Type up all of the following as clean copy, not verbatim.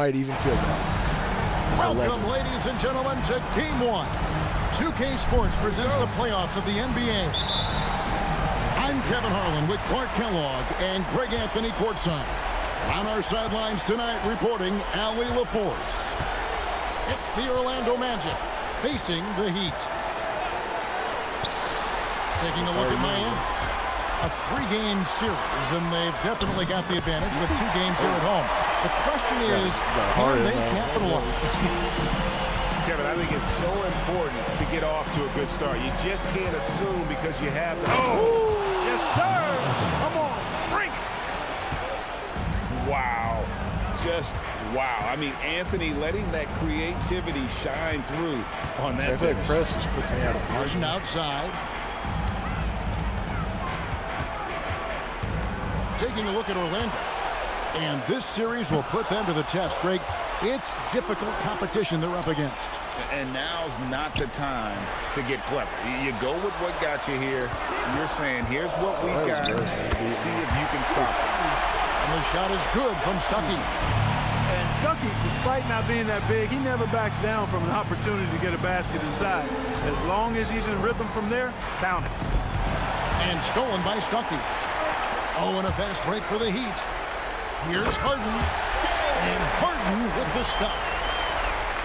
might even feel bad. Welcome, ladies and gentlemen, to Game 1. 2K Sports presents the playoffs of the NBA. I'm Kevin Harlan with Clark Kellogg and Greg Anthony courtside. On our sidelines tonight, reporting Allie LaForce. It's the Orlando Magic facing the Heat. Taking a look at Miami. A 3-game series, and they've definitely got the advantage with 2 games here at home. The question is, can they capitalize? Kevin, I think it's so important to get off to a good start. You just can't assume because you have the... Oh! Yes, sir! Come on, bring it! Wow. Just wow. I mean, Anthony letting that creativity shine through on that. I feel like press just puts me out of Harden outside. Taking a look at Orlando. And this series will put them to the test, Greg. It's difficult competition they're up against. And now's not the time to get clever. You go with what got you here. You're saying, here's what we got. See if you can stop it. And the shot is good from Stuckey. And Stuckey, despite not being that big, he never backs down from an opportunity to get a basket inside. As long as he's in rhythm from there, count it. And stolen by Stuckey. Oh, and a fast break for the Heat. Here's Harden. And Harden with the stuff.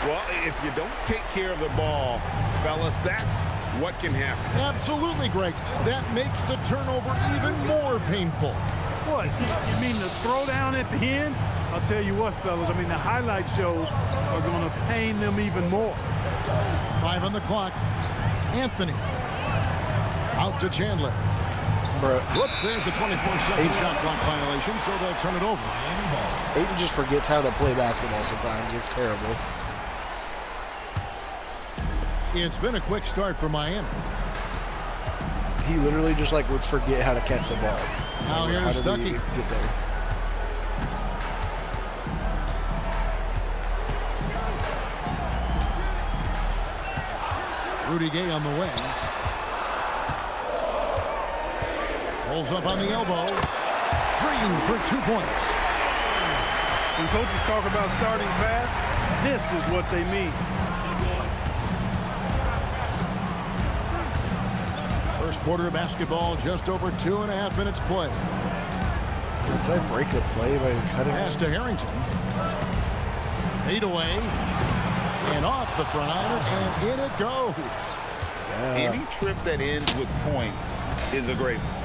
Well, if you don't take care of the ball, fellas, that's what can happen. Absolutely, Greg. That makes the turnover even more painful. What? You mean the throwdown at the end? I'll tell you what, fellas. I mean, the highlight shows are going to pain them even more. 5 on the clock. Anthony. Out to Chandler. Whoops, there's the 24-second shot clock violation, so they'll turn it over. Aiden just forgets how to play basketball sometimes. It's terrible. It's been a quick start for Miami. He literally just would forget how to catch the ball. Now here's Stuckey. Get there. Rudy Gay on the way. Pulls up on the elbow. Green for 2 points. When coaches talk about starting fast, this is what they mean. First quarter of basketball, just over 2.5 minutes play. Did I break the play by cutting? Pass to Harrington. Fade away. And off the front iron, and in it goes. Yeah. Any trip that ends with points is a great one.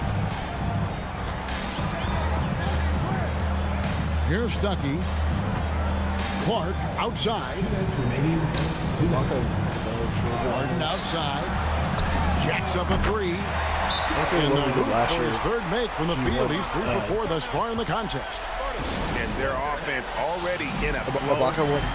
Here's Stuckey. Clark outside. Harden outside. Jacks up a 3. And the hoop for his third make from the field. He's 3 for 4 thus far in the contest. And their offense already in a flow.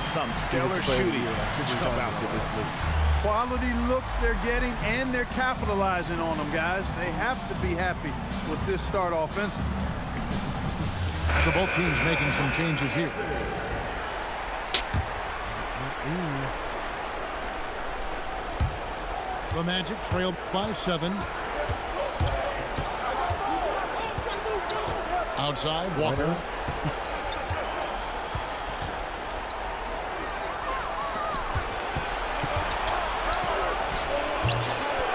Some stellar shooting to jump out to this league. Quality looks they're getting, and they're capitalizing on them, guys. They have to be happy with this start offensively. So both teams making some changes here. The Magic trailed by 7. Outside, Walker.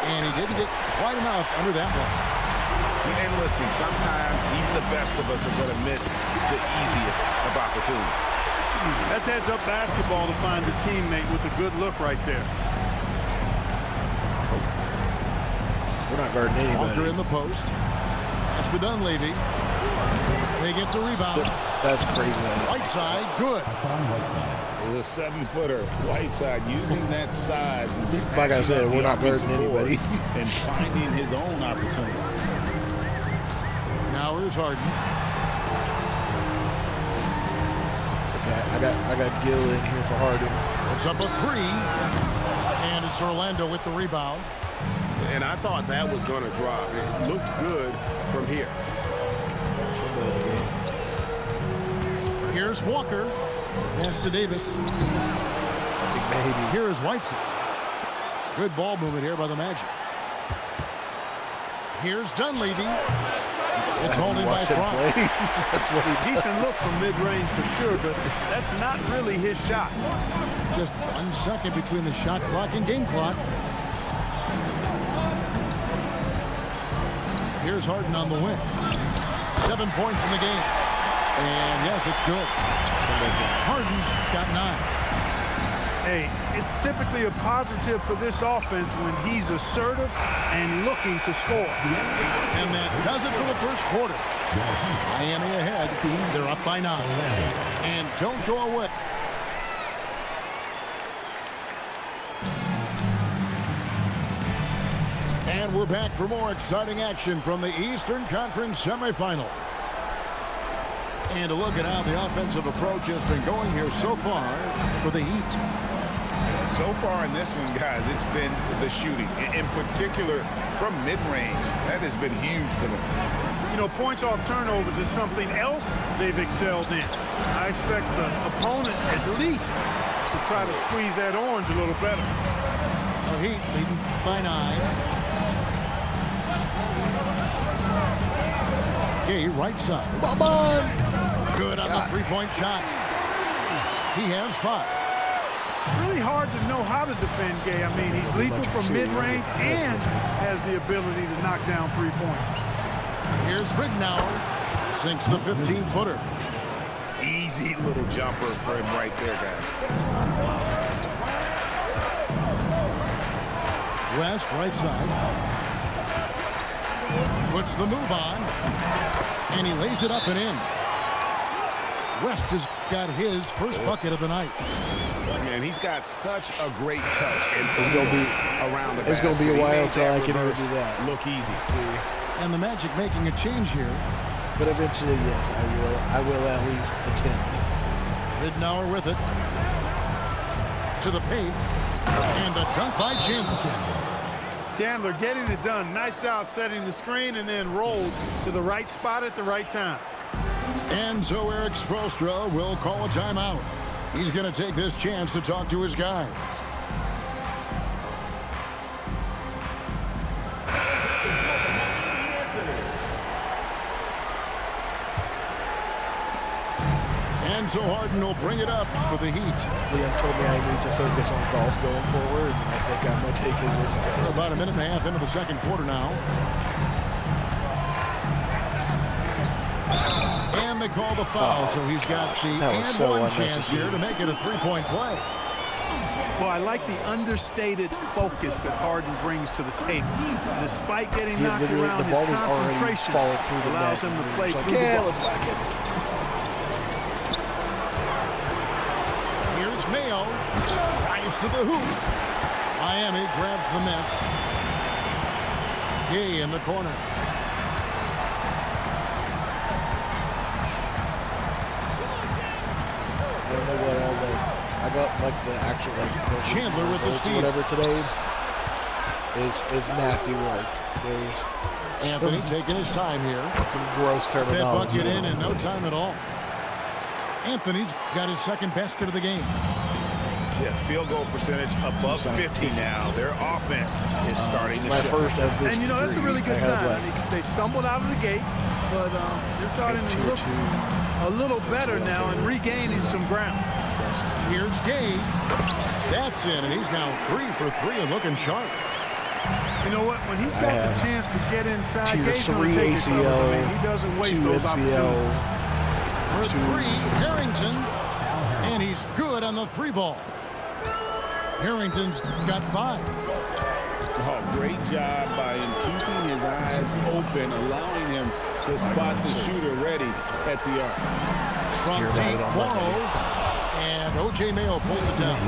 And he didn't get quite enough under that one. And listen, sometimes even the best of us are going to miss the easiest of opportunities. That's heads-up basketball to find a teammate with a good look right there. We're not guarding anybody. Walker in the post. Pass to Dunleavy. They get the rebound. That's crazy. Whiteside, good. The 7-footer, Whiteside using that size. And like I said, we're not guarding anybody. And finding his own opportunity. Now here's Harden. Okay, I got Gill in here for Harden. It's up a 3. And it's Orlando with the rebound. And I thought that was going to drop. It looked good from here. Here's Walker. Pass to Davis. Big baby. Here is Whiteside. Good ball movement here by the Magic. Here's Dunleavy. It's holding by Watch him Frank. play. That's what he does. Decent look from mid-range for sure, but that's not really his shot. Just 1 second between the shot clock and game clock. Here's Harden on the wing. 7 points in the game. And yes, it's good. Harden's got 9. Hey, it's typically a positive for this offense when he's assertive and looking to score. And that does it for the first quarter. Miami ahead. They're up by 9. And don't go away. And we're back for more exciting action from the Eastern Conference semifinals. And a look at how the offensive approach has been going here so far for the Heat. So far in this one, guys, it's been the shooting. In particular, from mid-range, that has been huge for them. You know, points off turnovers is something else they've excelled in. I expect the opponent at least to try to squeeze that orange a little better. The Heat leading by 9. Gay right side. Good on the three-point shot. He has 5. Really hard to know how to defend Gay. I mean, he's lethal from mid-range and has the ability to knock down 3-pointers. Here's Ridnour. Sinks the 15-footer. Easy little jumper for him right there, guys. West, right side. Puts the move on. And he lays it up and in. West has got his first bucket of the night. Man, he's got such a great touch. And It's gonna be around the It's gonna be a basket. He while made till that I can even reverse do that. look easy. And the Magic making a change here. But eventually, yes, I will at least attempt. Ridnour with it. To the paint. And the dunk by Chandler. Chandler getting it done. Nice job setting the screen and then rolled to the right spot at the right time. And so Eric Spoelstra will call a timeout. He's going to take this chance to talk to his guys. And so Harden will bring it up for the Heat. Liam told me I need to focus on golf going forward, and I think I'm going to take his advice. We're about a minute and a half into the second quarter now. And they call the foul, so he's got the and-one chance here to make it a 3-point play. Well, I like the understated focus that Harden brings to the table. Despite getting knocked around, his concentration allows him to play through the ball. Let's back it. Here's Mayo. Drives to the hoop. Miami grabs the miss. Gay in the corner. I don't know what all I got like the actual Chandler with the steal. Whatever today. It's nasty work. There's Anthony taking his time here. Some gross terminology. That bucket in no time at all. Anthony's got his second basket of the game. Yeah, field goal percentage above 50 now. Their offense is starting to show. First of this and, you know, that's a really good sign. They stumbled out of the gate, but they're starting to look a little better now and regaining some ground. Here's Gay. That's in, and he's now 3 for 3 and looking sharp. You know what? When he's got the chance to get inside, Tier Gay's going 3 to take it. ACL, He doesn't waste 2 those MCL. opportunities. For 3, Harrington. And he's good on the 3-ball. Harrington's got 5. Oh, great job by him keeping his eyes open, allowing him to spot the shooter ready at the arc. From deep, Morrow. And O.J. Mayo pulls it down.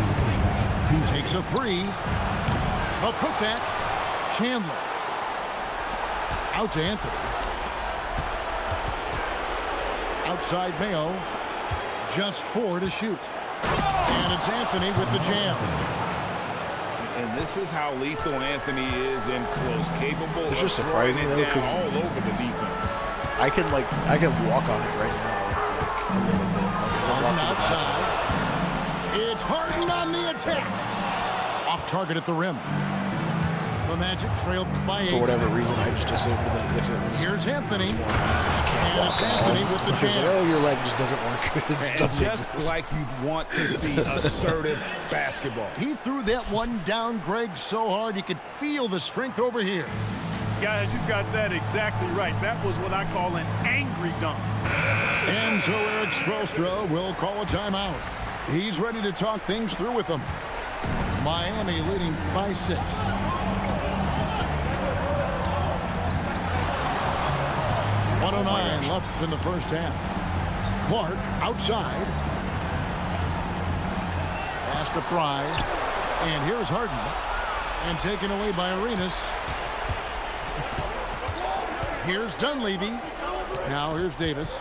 Takes a 3. A putback. Chandler. Out to Anthony. Outside Mayo. Just 4 to shoot. And it's Anthony with the jam. And this is how lethal Anthony is in close, capable It's of just throwing surprising it though, down because all over the defense. I can walk on it right now, like a little bit. Harden outside. It's Harden on the attack. Off target at the rim. The Magic trailed by 8. For whatever reason, I just assumed that if it was... Here's Anthony. And it's Anthony with the jam. Oh, your leg just doesn't work. And just like you'd want to see assertive basketball. He threw that one down, Greg, so hard you could feel the strength over here. Guys, you got that exactly right. That was what I call an angry dunk. And so Eric Spoelstra will call a timeout. He's ready to talk things through with them. Miami leading by 6. .109 left in the first half. Clark outside. Pass to Fry. And here's Harden. And taken away by Arenas. Here's Dunleavy. Now here's Davis.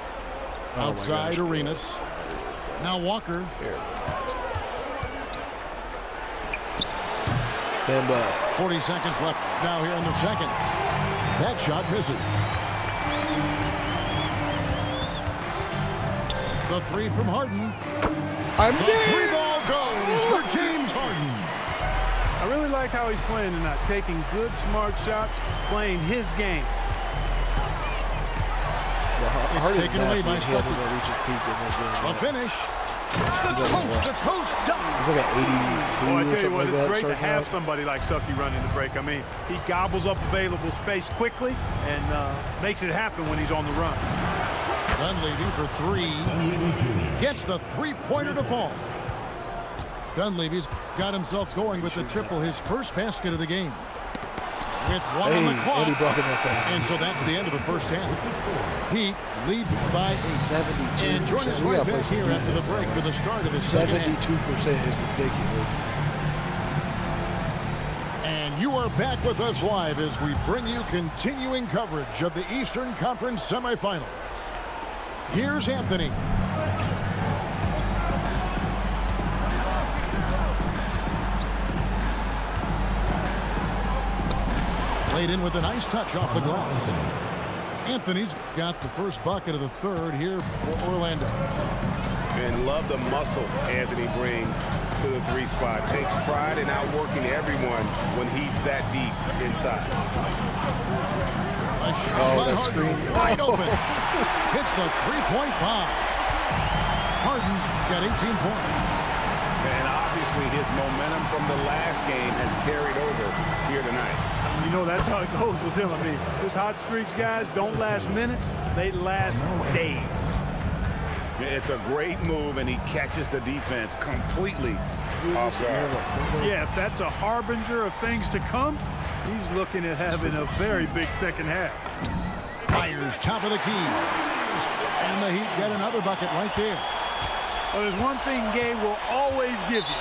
Outside Arenas. Now Walker. 40 seconds left now here in the second. That shot misses. The 3 from Harden. The 3-ball goes for James Harden. I really like how he's playing tonight. Taking good, smart shots, playing his game. It's taken away by Stuckey. A finish. The coast-to-coast dunk. It's like an 82. Well, I tell you what, like it's that, great to have somebody like Stuckey running the break. I mean, he gobbles up available space quickly and makes it happen when he's on the run. Dunleavy for 3. Gets the three-pointer to fall. Dunleavy's got himself going with the triple, his first basket of the game. With 1 on the clock. And so that's the end of the first half. Heat lead by 8. 72%. And join us right back here after the break for the start of the second half. 72% is ridiculous. And you are back with us live as we bring you continuing coverage of the Eastern Conference semifinals. Here's Anthony. Laid in with a nice touch off the glass. Anthony's got the first bucket of the third here for Orlando. And love the muscle Anthony brings to the 3 spot. Takes pride in outworking everyone when he's that deep inside. A shot by Harden, wide open. Hits the 3-point bomb. Harden's got 18 points. And obviously his momentum from the last game has carried over here tonight. You know, that's how it goes with him. I mean, his hot streaks, guys, don't last minutes. They last days. It's a great move, and he catches the defense completely off guard. Yeah, if that's a harbinger of things to come, he's looking at having a very big second half. Fires top of the key. And the Heat get another bucket right there. Well, there's one thing Gay will always give you.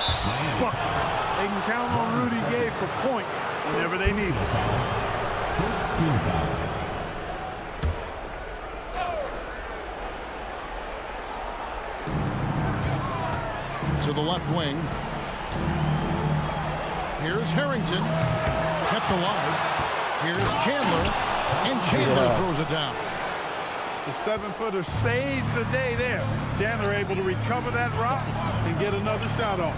Buckets. They can count on Rudy Gay for points whenever they need it. To the left wing. Here's Harrington. Kept alive. Here's Chandler. And Chandler throws it down. The 7-footer saves the day there. Chandler able to recover that rock and get another shot off.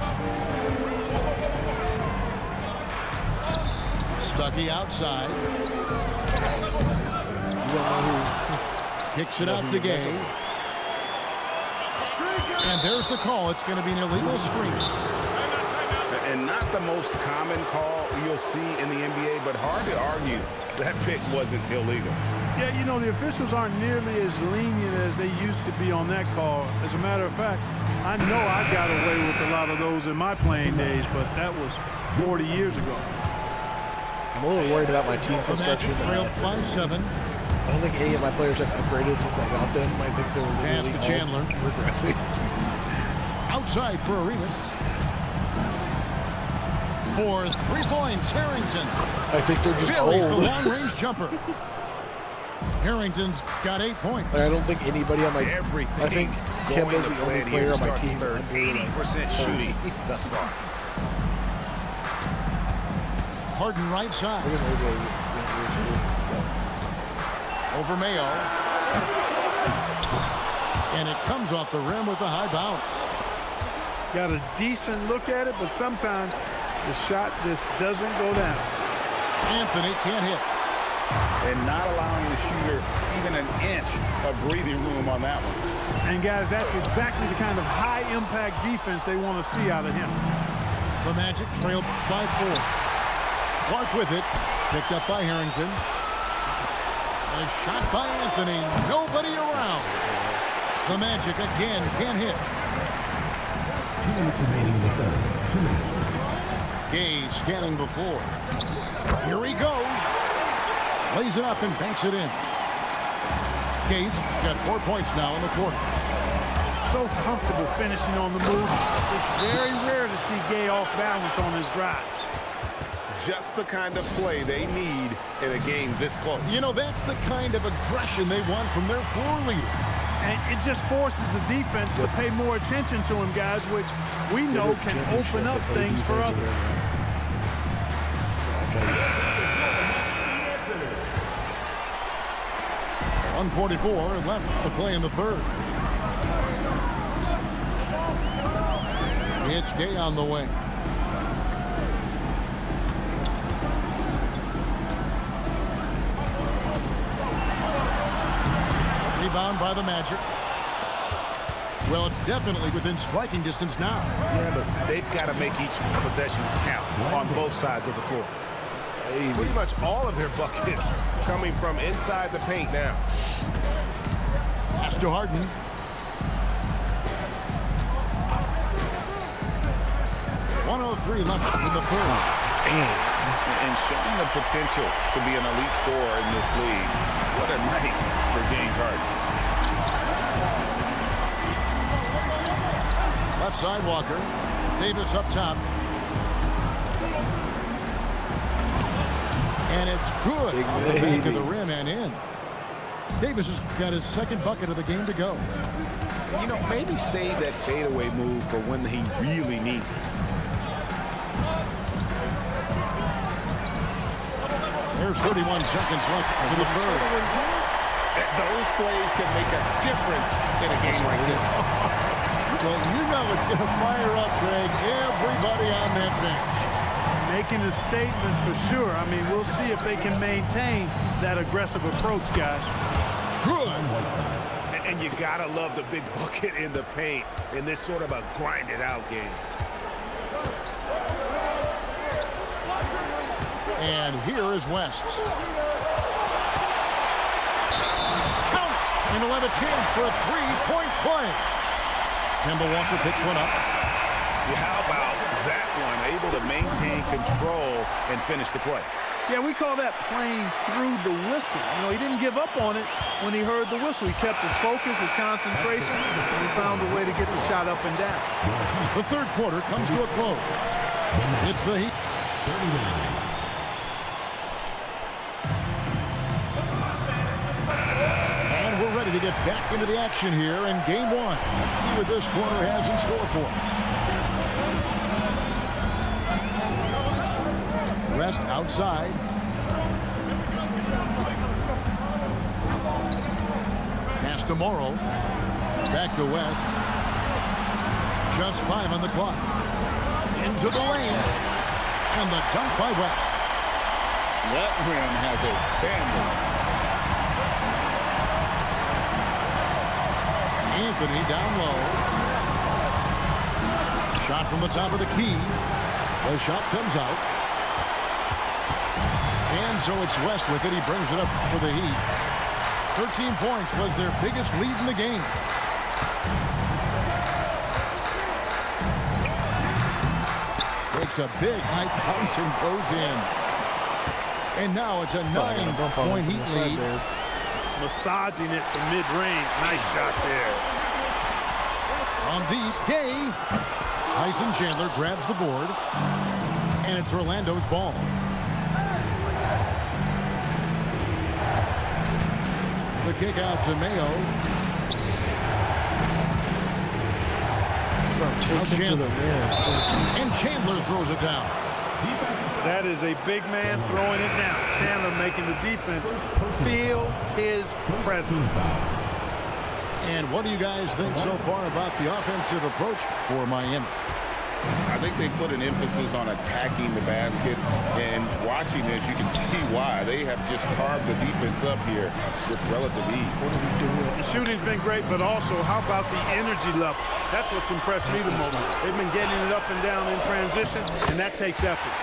Stuckey outside. Kicks it out to Gay. And there's the call. It's going to be an illegal screen. And not the most common call you'll see in the NBA, but hard to argue that pick wasn't illegal. Yeah, you know, the officials aren't nearly as lenient as they used to be on that call. As a matter of fact, I know I got away with a lot of those in my playing days, but that was 40 years ago. I'm a little worried about my team construction. Trailed by 7. I don't think any of my players have upgraded since I got them. I think they're pass to Chandler. Regressing. Outside for Arenas. For 3 points, Harrington. I think they're just Billy's old. the long-range jumper. Harrington's got 8 points. I don't think anybody on my... Everything I think Kemba's the only player on my team. 80% shooting thus far. Harden right side. Over Mayo. And it comes off the rim with a high bounce. Got a decent look at it, but sometimes the shot just doesn't go down. Anthony can't hit. And not allowing the shooter even an inch of breathing room on that one. And, guys, that's exactly the kind of high-impact defense they want to see out of him. The Magic trailed by 4. Clark with it. Picked up by Harrington. A shot by Anthony. Nobody around. The Magic again can't hit. 2 minutes remaining in the third. 2 minutes. Gay scanning before. Here he goes. Lays it up and banks it in. Gay's got 4 points now in the quarter. So comfortable finishing on the move. It's very rare to see Gay off balance on his drives. Just the kind of play they need in a game this close. You know, that's the kind of aggression they want from their floor leader. And it just forces the defense to pay more attention to him, guys, which we know can open up things for others. 1:44 left to play in the third. It's Gay on the way. Rebound by the Magic. Well, it's definitely within striking distance now. Yeah, but they've got to make each possession count on both sides of the floor. Pretty much all of their buckets coming from inside the paint now. Pass to Harden. .103 left in the third. And showing the potential to be an elite scorer in this league. What a night for James Harden. Left side Walker. Davis up top. And it's good off the back of the rim and in. Davis has got his second bucket of the game to go. You know, maybe save that fadeaway move for when he really needs it. There's 31 seconds left to the third. Those plays can make a difference in a game like this. Well, you know it's going to fire up, Greg, everybody on that bench. Making a statement for sure. I mean, we'll see if they can maintain that aggressive approach, guys. Good. And you got to love the big bucket in the paint in this sort of a grind-it-out game. And here is West. Count! And he'll have a chance for a three-point play. Kemba Walker picks one up. Yeah, how about that one? Able to maintain control and finish the play. Yeah, we call that playing through the whistle. You know, he didn't give up on it when he heard the whistle. He kept his focus, his concentration, and he found a way to get the shot up and down. The third quarter comes to a close. It's the Heat. And we're ready to get back into the action here in game one. Let's see what this quarter has in store for us. West outside. Pass to Morrow. Back to West. Just 5 on the clock. Into the lane. And the dunk by West. That rim has a family. Anthony down low. Shot from the top of the key. The shot comes out. And so it's West with it. He brings it up for the Heat. 13 points was their biggest lead in the game. Makes a big high bounce and goes in. And now it's a 9-point Heat lead. Massaging it from mid-range. Nice shot there. On deep, Gay. Tyson Chandler grabs the board. And it's Orlando's ball. The kick out to Mayo. Now Chandler. And Chandler throws it down. That is a big man throwing it down. Chandler making the defense feel his presence. And what do you guys think so far about the offensive approach for Miami? I think they put an emphasis on attacking the basket, and watching this, you can see why. They have just carved the defense up here with relative ease. What are we doing? The shooting's been great, but also how about the energy level? That's what's impressed me the most. They've been getting it up and down in transition, and that takes effort.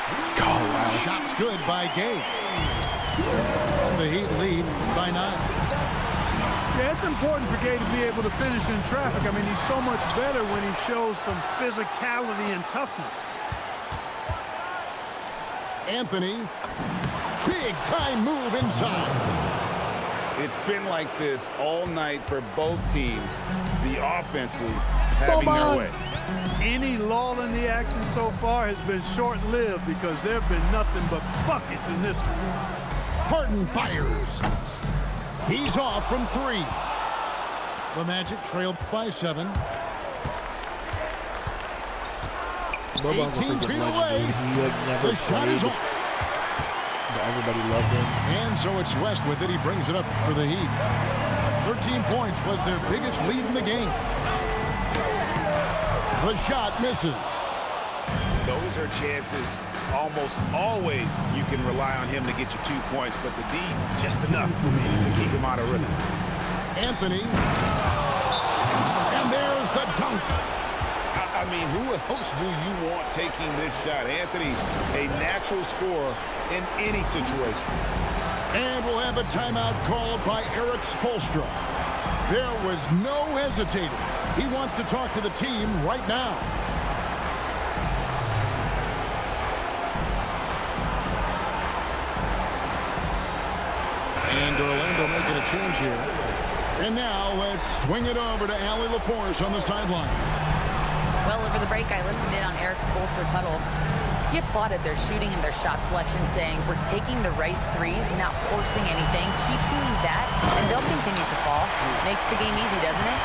Oh, wow. Shots good by Gabe. The Heat lead by 9. Yeah, it's important for Gabe to be able to finish in traffic. I mean, he's so much better when he shows some physicality and toughness. Anthony, big time move inside. It's been like this all night for both teams. The offenses having their way. Any lull in the action so far has been short-lived because there have been nothing but buckets in this one. Harden fires. He's off from 3. The Magic trailed by 7. 18 feet away. He like never The shot is played, off. but everybody loved him. And so it's West with it. He brings it up for the Heat. 13 points was their biggest lead in the game. The shot misses. Those are chances. Almost always you can rely on him to get you 2 points, but the D just enough to keep him out of rhythm. Anthony. And there's the dunk. I mean, who else do you want taking this shot? Anthony, a natural scorer in any situation. And we'll have a timeout called by Eric Spoelstra. There was no hesitating. He wants to talk to the team right now. And Orlando making a change here. And now let's swing it over to Allie LaForce on the sideline. Well, over the break, I listened in on Eric Spoelstra's huddle. He applauded their shooting and their shot selection, saying, "We're taking the right threes, not forcing anything. Keep doing that, and they'll continue to fall." Makes the game easy, doesn't it?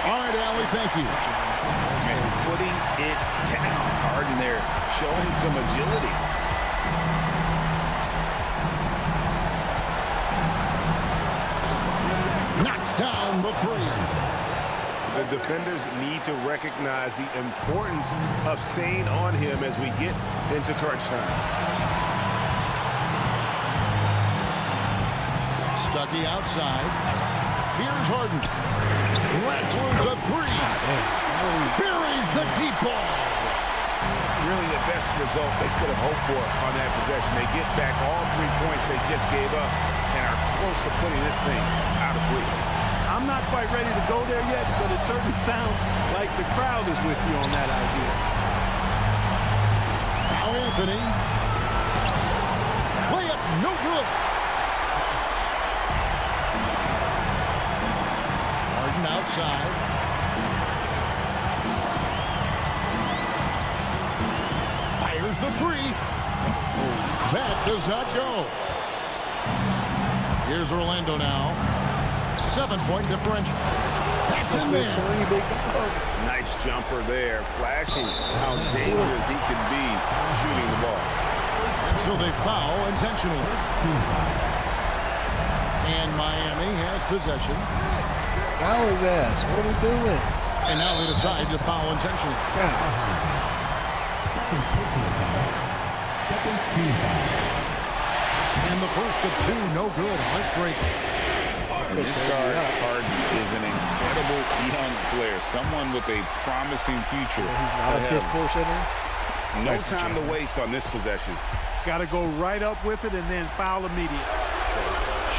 All right, Allie, thank you. And putting it down hard in there, showing some agility. Knocks down the 3. The defenders need to recognize the importance of staying on him as we get into crunch time. Stuckey outside. Here's Harden. Lets loose a 3. Buries the deep ball. Really the best result they could have hoped for on that possession. They get back all 3 points they just gave up and are close to putting this thing out of reach. I'm not quite ready to go there yet, but it certainly sounds like the crowd is with you on that idea. Now Anthony. Layup, no good. Harden outside. Fires the 3. That does not go. Here's Orlando now. 7-point differential. That's in there. Nice jumper there, flashing how dangerous he can be shooting the ball. So they foul intentionally. And Miami has possession. Foul his ass. What are we doing? And now they decide to foul intentionally. Second team foul. And the first of 2, no good. Heartbreaking. This guard, Harden, is an incredible young player, someone with a promising future. He's not a piss poor center. No time to waste on this possession. Got to go right up with it and then foul immediately.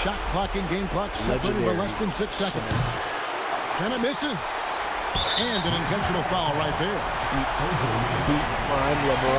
Shot clock and game clock separated by less than 6 seconds. And it misses. And an intentional foul right there. Beat prime LeBron.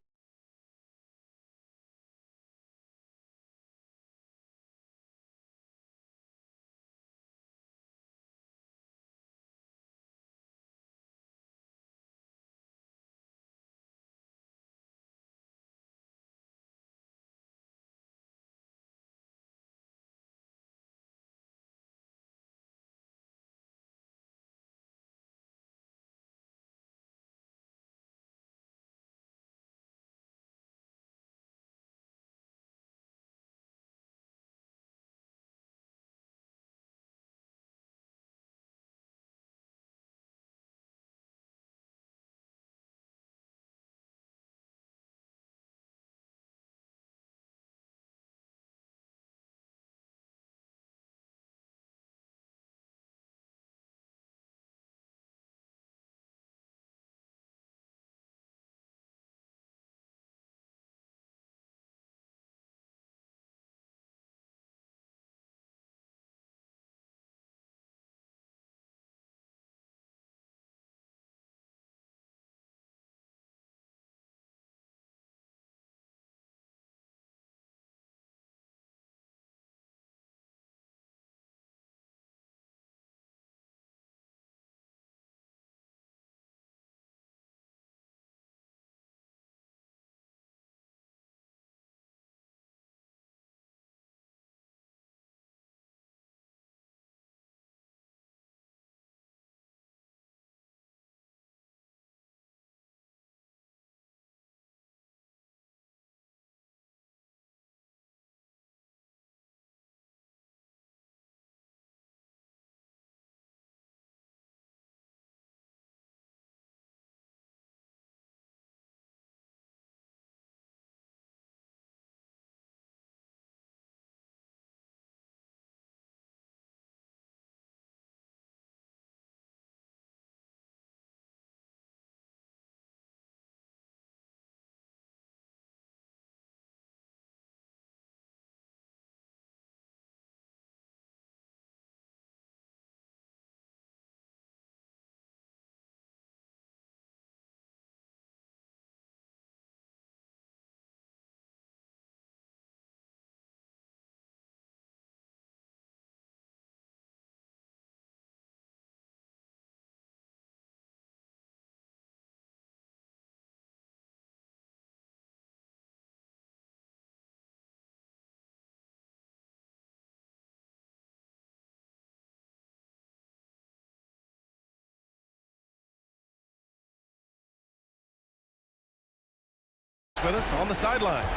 with us on the sidelines.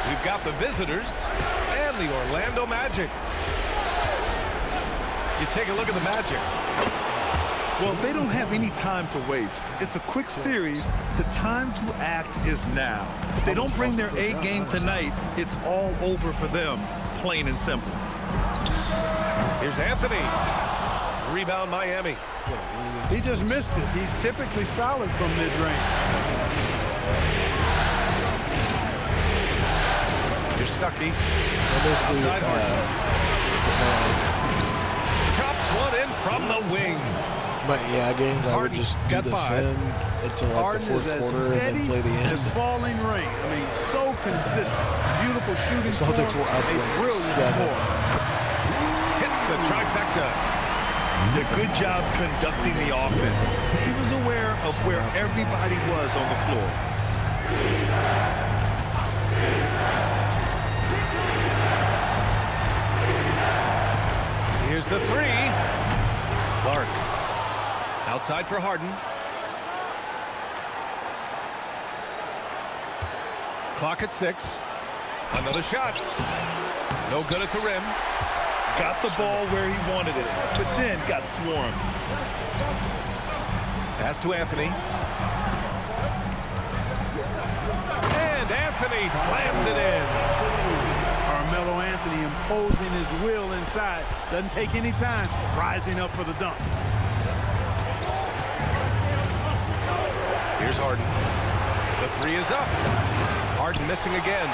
We've got the visitors and the Orlando Magic. You take a look at the Magic. Well, they don't have any time to waste. It's a quick series. The time to act is now. If they don't bring their A game tonight, it's all over for them, plain and simple. Here's Anthony. Rebound Miami. He just missed it. He's typically solid from mid-range. Here's Stuckey. Outside Chops one in from the wing. But yeah, games I would just do the send until like the fourth quarter and then play the end. As falling rain. I mean, so consistent. Beautiful shooting. The Celtics were up a like brilliant 7. score. Hits the trifecta. A good job conducting the offense. He was aware of where everybody was on the floor. Here's the three. Clark. Outside for Harden. Clock at 6. Another shot. No good at the rim. Got the ball where he wanted it, but then got swarmed. Pass to Anthony. And Anthony slams it in. Carmelo Anthony imposing his will inside. Doesn't take any time. Rising up for the dunk. Here's Harden. The three is up. Harden missing again.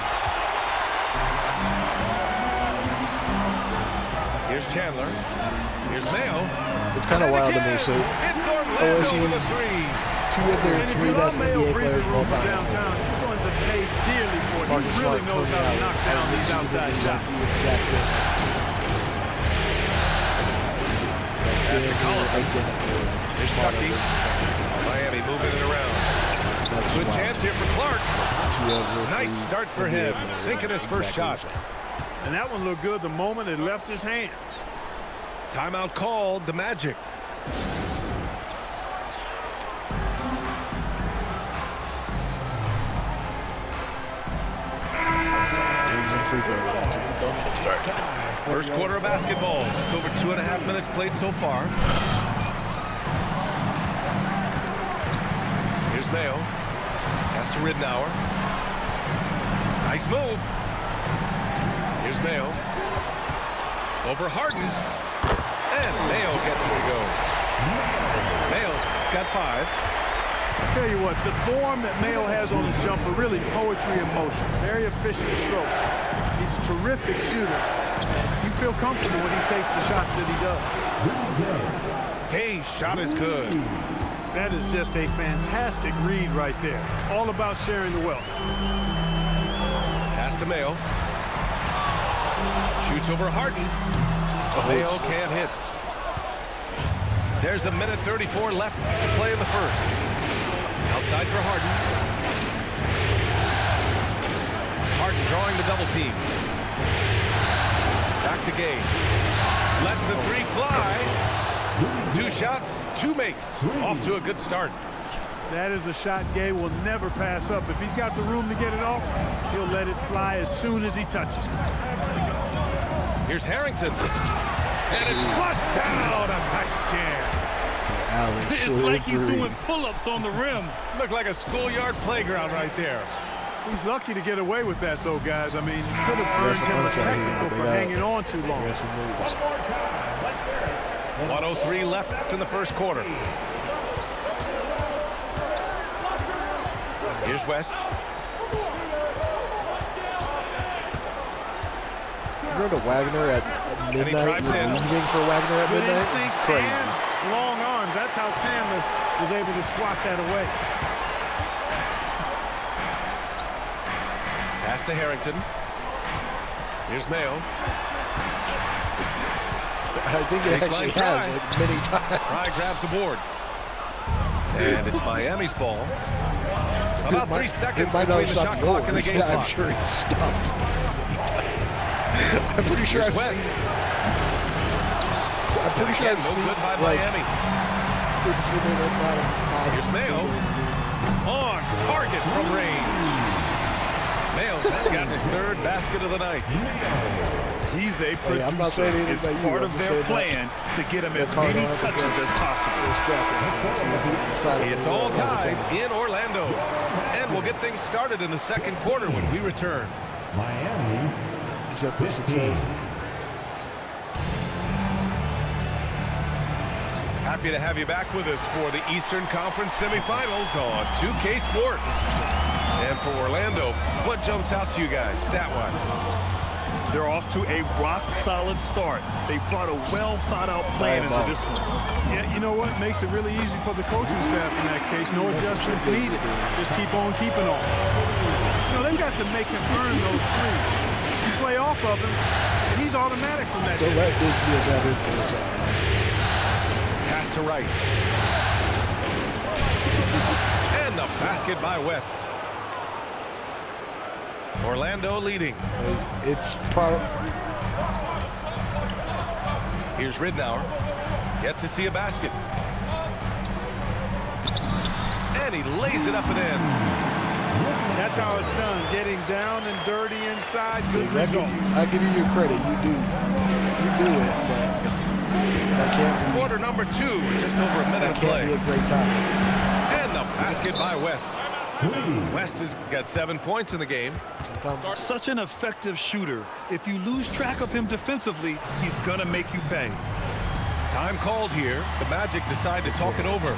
Here's Chandler. Here's Mayo. It's kind of wild to me. So It's Orlando OSU with a three. Two of their And if three you best allow Mayo NBA breathing players of all room from time. downtown, you're going to pay dearly for it. Marcus He really Smart, knows how to Tony knock Allen, down these outside shots. The exact same. Pass to Collison. Here's Stuckey. Miami moving it around. Good chance here for Clark. Nice start for him. Sinking his first shot. And that one looked good the moment it left his hands. Timeout called, the Magic. First quarter of basketball. Just over 2.5 minutes played so far. Here's Mayo. Pass to Ridnour. Nice move. Here's Mayo. Over Harden. And Mayo gets it to go. Mayo's got 5. I'll tell you what, the form that Mayo has on his jumper, really poetry in motion. Very efficient stroke. He's a terrific shooter. You feel comfortable when he takes the shots that he does. Hayes' shot is good. That is just a fantastic read right there. All about sharing the wealth. Pass to Mayo. Shoots over Harden. Mayo can't hit. There's 1:34 left to play in the first. Outside for Harden. Harden drawing the double team. Back to Gay. Lets the three fly. 2 shots, 2 makes. Off to a good start. That is a shot Gay will never pass up. If he's got the room to get it off, he'll let it fly as soon as he touches it. Here's Harrington. And it's flushed down. A nice jam. It's like he's doing pull-ups on the rim. Looked like a schoolyard playground right there. He's lucky to get away with that, though, guys. I mean, you could have earned him a technical for hanging on too long. 1:03 left in the first quarter. Here's West. You go to Wagner at midnight. You're leaving for Wagner at Good midnight. instincts Crazy. and long arms. That's how Chandler was able to swat that away. Pass to Harrington. Here's Mayo. I think it actually has like many times. Fry grabs the board. And it's Miami's ball. About 3 seconds between the shot clock and the game clock. I'm sure it stopped. I'm pretty sure I've West. seen. I'm pretty sure I've No seen good by like, Miami. Here's Mayo. On target from range. Nails has gotten his third basket of the night. He's a producer. I'm not saying anything it's about you. part I'm of just their saying plan to get him as that Carl many don't have to touches go. as possible. It's all tied in Orlando. And we'll get things started in the second quarter when we return. Miami. Is that the success? Happy to have you back with us for the Eastern Conference semifinals on 2K Sports. And for Orlando, what jumps out to you guys stat-wise? They're off to a rock-solid start. They brought a well-thought-out plan into this one. Yeah, you know what? Makes it really easy for the coaching staff in that case. No adjustments needed. Just keep on keeping on. You know, they've got to make him earn those threes. You play off of him, and he's automatic from that. Don't let Diggs be a bad influence on him. Pass to right. And the basket by West. Orlando leading. It's probably... Here's Ridnour. Yet to see a basket. And he lays it up and in. That's how it's done. Getting down and dirty inside. Good result. I give you your credit. You do it, but that can't be. Quarter number 2, just over a minute That of can't play. be a great time. And the basket by West. West has got 7 points in the game. Sometimes Such an effective shooter. If you lose track of him defensively, he's going to make you pay. Time called here. The Magic decide to talk it over.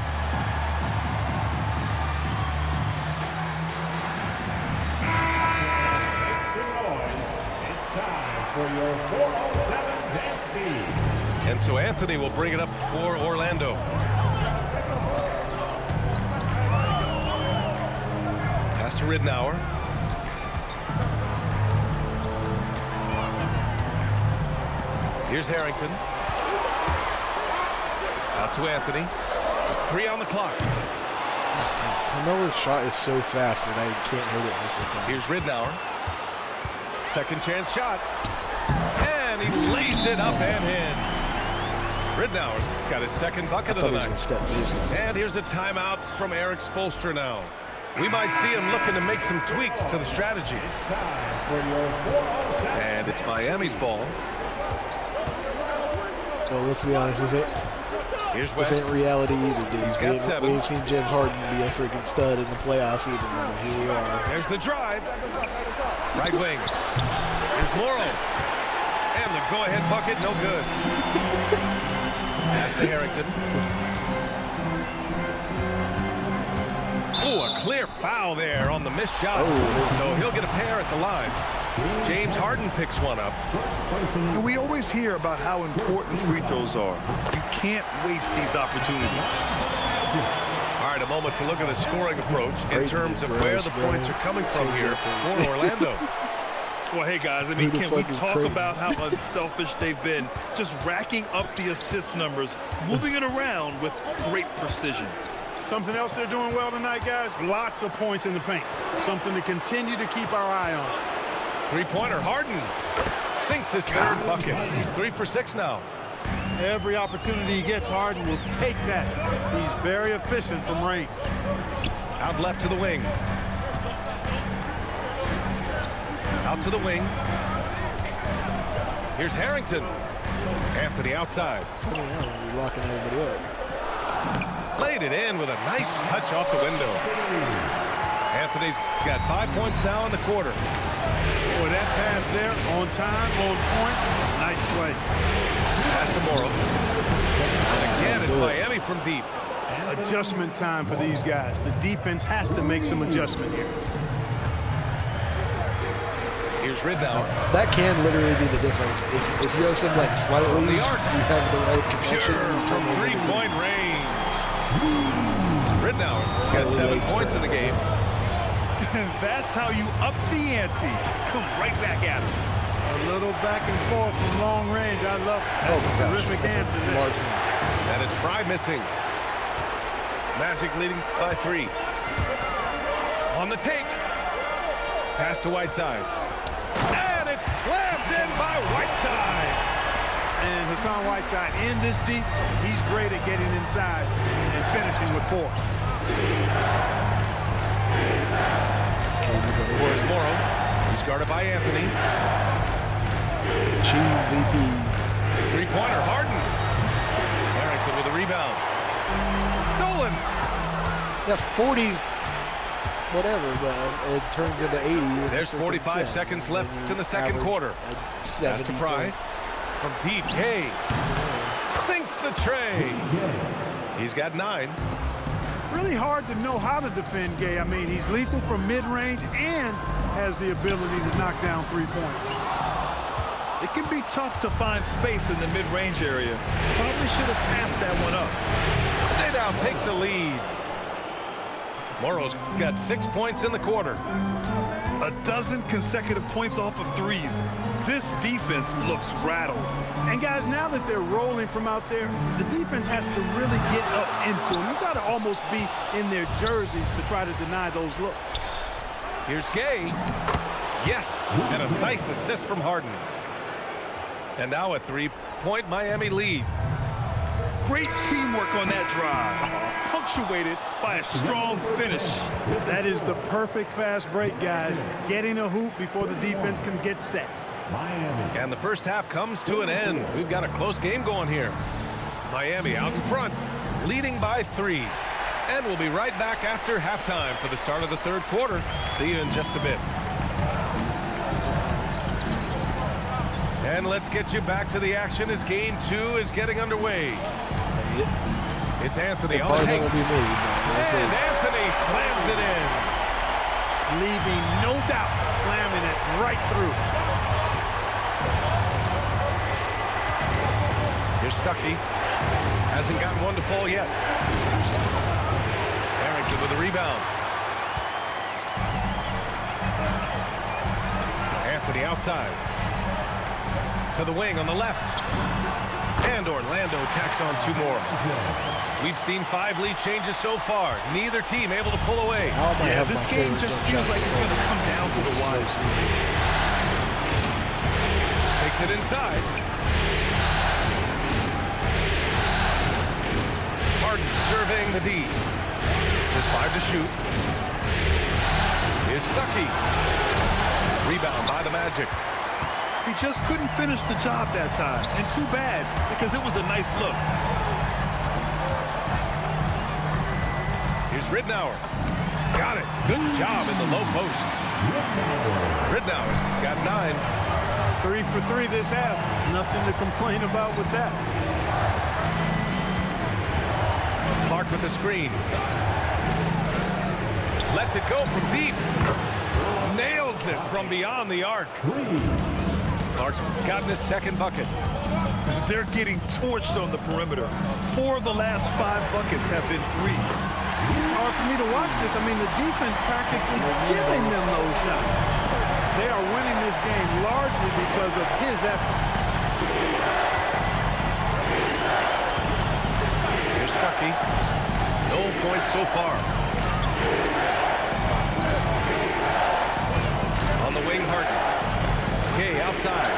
And so Anthony will bring it up for Orlando. Pass to Ridnour. Here's Harrington. Out to Anthony. 3 on the clock. Carmelo's shot is so fast that I can't hit it most of the time. Here's Ridnour. Second chance shot. And he lays it up and in. Ridnour's got his second bucket of the night. And here's a timeout from Eric Spoelstra now. We might see him looking to make some tweaks to the strategy. And it's Miami's ball. Well, let's be honest, Here's West. this ain't reality either, dude. He's got 7. We ain't seen James Harden be a freaking stud in the playoffs either. But here we are. There's the drive. Right wing. Here's Morrow. And the go-ahead bucket, no good. Pass to Harrington. Oh, a clear foul there on the missed shot. So he'll get a pair at the line. James Harden picks one up. And we always hear about how important free throws are. You can't waste these opportunities. All right, a moment to look at the scoring approach in terms of where the points are coming from here for Orlando. Well, hey, guys, I mean, can we talk about how unselfish they've been? Just racking up the assist numbers, moving it around with great precision. Something else they're doing well tonight, guys. Lots of points in the paint. Something to continue to keep our eye on. Three-pointer, Harden sinks his third bucket. He's 3 for 6 now. Every opportunity he gets, Harden will take that. He's very efficient from range. Out left to the wing. Out to the wing. Here's Harrington. Anthony outside. We're locking everybody up. Laid it in with a nice touch off the window. Anthony's got 5 points now in the quarter. Boy, that pass there, on time, on point. Nice play. Pass to Morrow. And again, it's Miami from deep. Adjustment time for these guys. The defense has to make some adjustment here. Here's Ridnour. That can literally be the difference. If you have some like slightly, the arc. you have the right connection. Pure from three-point range. Ridnour's got 7 points in the game. That's how you up the ante. Come right back at him. A little back and forth from long range. I love it. That's a terrific answer there. And it's Fry missing. Magic leading by 3. On the take. Pass to Whiteside. And it's slammed in by Whiteside. And Hassan Whiteside in this deep, he's great at getting inside and finishing with force. Where's Morrow? Guarded by Anthony. Cheese VP. Three-pointer, Harden. Harrington with a rebound. Stolen. Yeah, 40s, whatever, but it turns into 80. There's 45 seconds left in the second quarter. Pass to Fry. From deep, Gay. Sinks the tray. He's got 9. Really hard to know how to defend Gay. I mean, he's lethal from mid-range and has the ability to knock down three-pointers. It can be tough to find space in the mid-range area. Probably should have passed that one up. They now take the lead. Morrow's got 6 points in the quarter. A dozen consecutive points off of threes. This defense looks rattled. And guys, now that they're rolling from out there, the defense has to really get up into them. You've got to almost be in their jerseys to try to deny those looks. Here's Gay. Yes, and a nice assist from Harden. And now a 3-point Miami lead. Great teamwork on that drive, punctuated by a strong finish. That is the perfect fast break, guys. Getting a hoop before the defense can get set. And the first half comes to an end. We've got a close game going here. Miami out in front, leading by 3. And we'll be right back after halftime for the start of the third quarter. See you in just a bit. And let's get you back to the action as game 2 is getting underway. It's Anthony on the take. And Anthony slams it in. Leaving no doubt, slamming it right through. Here's Stuckey. Hasn't gotten one to fall yet. Harrington with a rebound. Anthony outside. To the wing on the left. And Orlando tacks on 2 more. We've seen 5 lead changes so far. Neither team able to pull away. Yeah, this game just feels like it's going to come down to the wire. Takes it inside. Harden surveying the D. There's 5 to shoot. Here's Stuckey. Rebound by the Magic. He just couldn't finish the job that time, and too bad, because it was a nice look. Here's Ridnour. Got it. Good job in the low post. Ridnour's got 9. 3 for 3 this half. Nothing to complain about with that. Clark with the screen. Lets it go from deep. Nails it from beyond the arc. Clark's gotten his second bucket. They're getting torched on the perimeter. 4 of the last 5 buckets have been threes. It's hard for me to watch this. I mean, the defense practically giving them those shots. They are winning this game largely because of his effort. Here's Stuckey. No points so far. On the wing, Harden. Gay outside.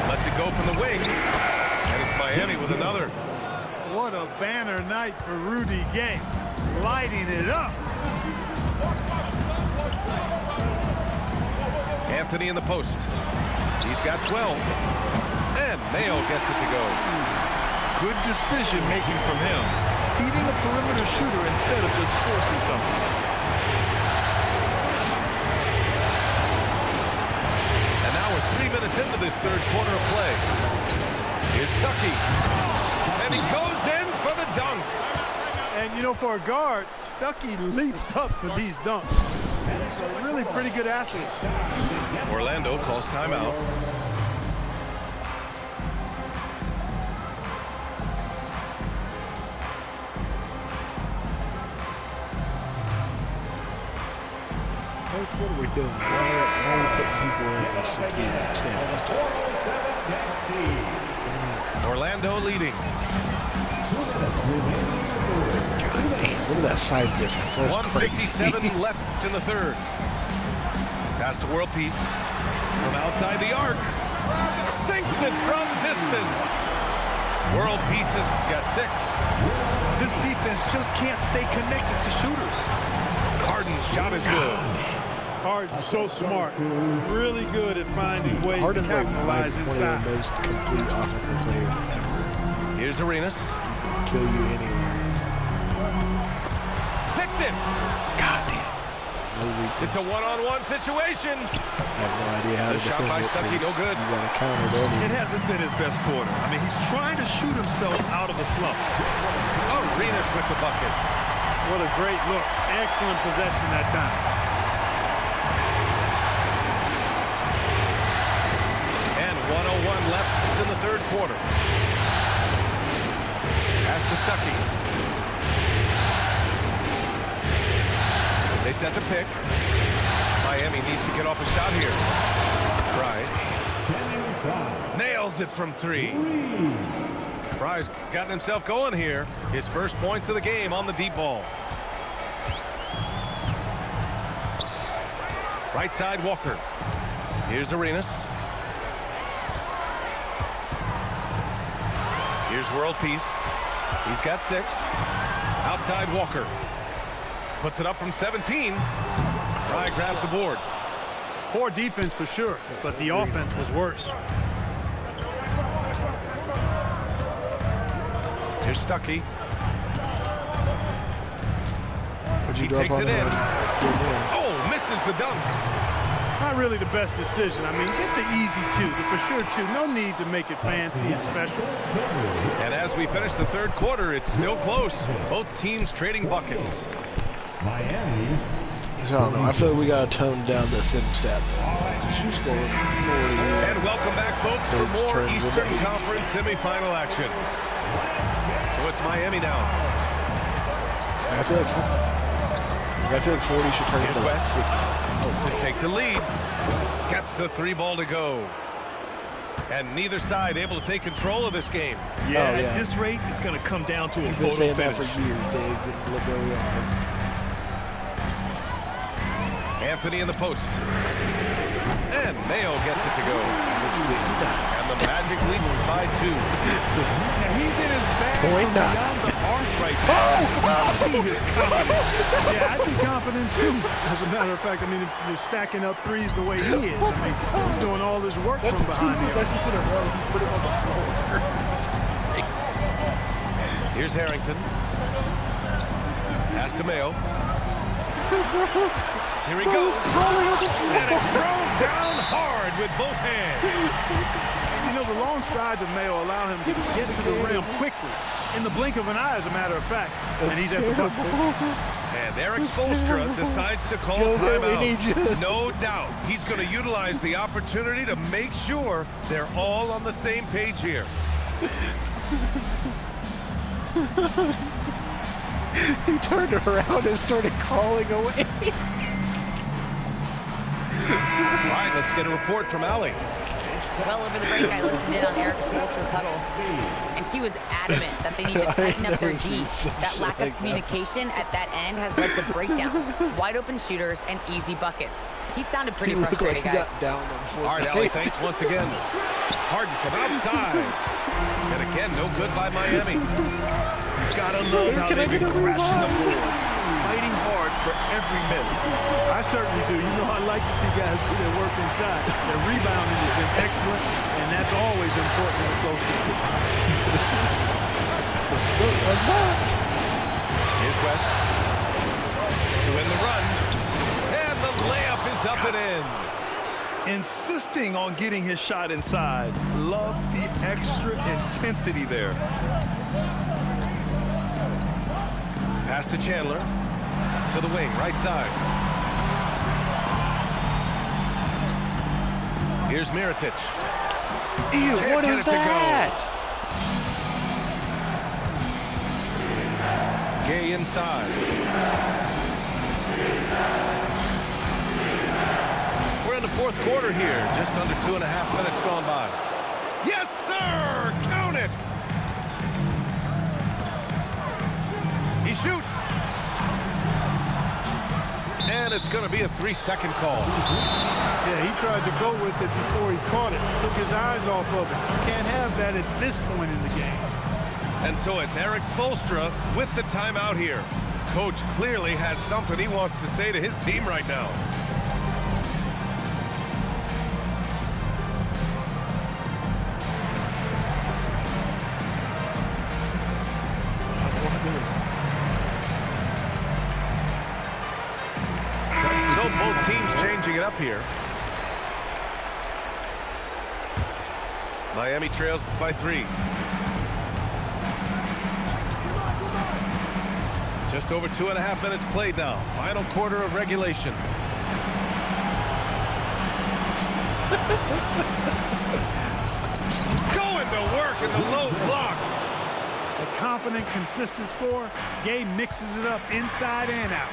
Lets it go from the wing. And it's Miami with another. What a banner night for Rudy Gay. Lighting it up. Anthony in the post. He's got 12. And Mayo gets it to go. Good decision making from him. Feeding a perimeter shooter instead of just forcing something. And now we're 3 minutes into this third quarter of play. Here's Stuckey. And he goes in for the dunk. And, you know, for a guard, Stuckey leaps up for these dunks. He's a really pretty good athlete. Orlando calls timeout. Coach, what are we doing? Why are we putting people in the 16 standings? Orlando leading. God damn, look at that size difference. That's 1:57 crazy. left in the third. Pass to World Peace. From outside the arc. Sinks it from distance. World Peace has got 6. This defense just can't stay connected to shooters. Harden's shot is good. Harden's so smart. Really good at finding ways Harden's to capitalize like inside. one of the most complete offensive players ever. Here's Arenas. Kill you anywhere. Picked it. God damn. No weakness. It's a one-on-one situation. I have no idea how to The shot defend by it. Stuckey, no good. You got to counter that. It hasn't been his best quarter. I mean, he's trying to shoot himself out of a slump. Arenas with the bucket. What a great look. Excellent possession that time. And 1:01 left in the third quarter. Pass to Stuckey. They set the pick. Miami needs to get off a shot here. Fry nails it from 3. Fry's gotten himself going here. His first points of the game on the deep ball. Right side, Walker. Here's Arenas. Here's World Peace. He's got 6. Outside, Walker. Puts it up from 17. Fry grabs the board. Poor defense for sure, but the offense was worse. Here's Stuckey. He Takes it in. Oh, misses the dunk. Not really the best decision. I mean, get the easy 2, the for sure 2. No need to make it fancy and special. And as we finish the third quarter, it's still close. Both teams trading buckets. Miami. So, I don't know. I feel like we got to tone down the sim stat. You scored 40. And welcome back, folks, for more Eastern Conference semifinal action. So it's Miami now. I feel like 40 should turn into like 60. To take the lead. Gets the 3 ball to go. And neither side able to take control of this game. Yeah, Oh, yeah. at this rate, it's going to come down to a You've been photo saying that finish. for years, Diggs and LeBron. Anthony in the post. And Mayo gets it to go. And the Magic lead by 2. Yeah, he's in his bag Point from nine. beyond the arc right now. See his confidence. Yeah, I'd be confident too. As a matter of fact, I mean, if you're stacking up threes the way he is, I mean, he's doing all this work That's from behind two the arc. possessions in a row. He put him on the floor. Here's Harrington. Pass to Mayo. Here he goes. And it's thrown down hard with both hands. You know, the long strides of Mayo allow him to get to the rim quickly, in the blink of an eye, as a matter of fact. And he's at the bucket. And Eric Spoelstra decides to call we need you. timeout. No doubt he's going to utilize the opportunity to make sure they're all on the same page here. He turned around and started crawling away. All right, let's get a report from Allie. Well, over the break, I listened in on Eric Spoelstra's huddle, and he was adamant that they need to tighten up their D. That lack of communication at that end has led to breakdowns, wide open shooters, and easy buckets. He sounded pretty frustrated, guys. All right, Allie, thanks once again. Harden from outside. And again, no good by Miami. You gotta love how they've been crashing the boards, fighting hard for every miss. I certainly do. You know, I like to see guys do their work inside. Their rebounding has been excellent, and that's always important in a close game. Here's West to win the run. And the layup is up and in. Insisting on getting his shot inside. Love the extra intensity there. Pass to Chandler. To the wing, right side. Here's Mirotic. Ew, Can't what get is it to go. that? Gay inside. We're in the fourth quarter here. Just under 2.5 minutes gone by. Yes, sir! Count it! He shoots. And it's going to be a 3-second call. Yeah, he tried to go with it before he caught it. Took his eyes off of it. You can't have that at this point in the game. And so it's Eric Spoelstra with the timeout here. Coach clearly has something he wants to say to his team right now. it up here. Miami trails by 3. Just over 2.5 minutes played now. Final quarter of regulation. Going to work in the low block. A confident, consistent score. Gabe mixes it up inside and out.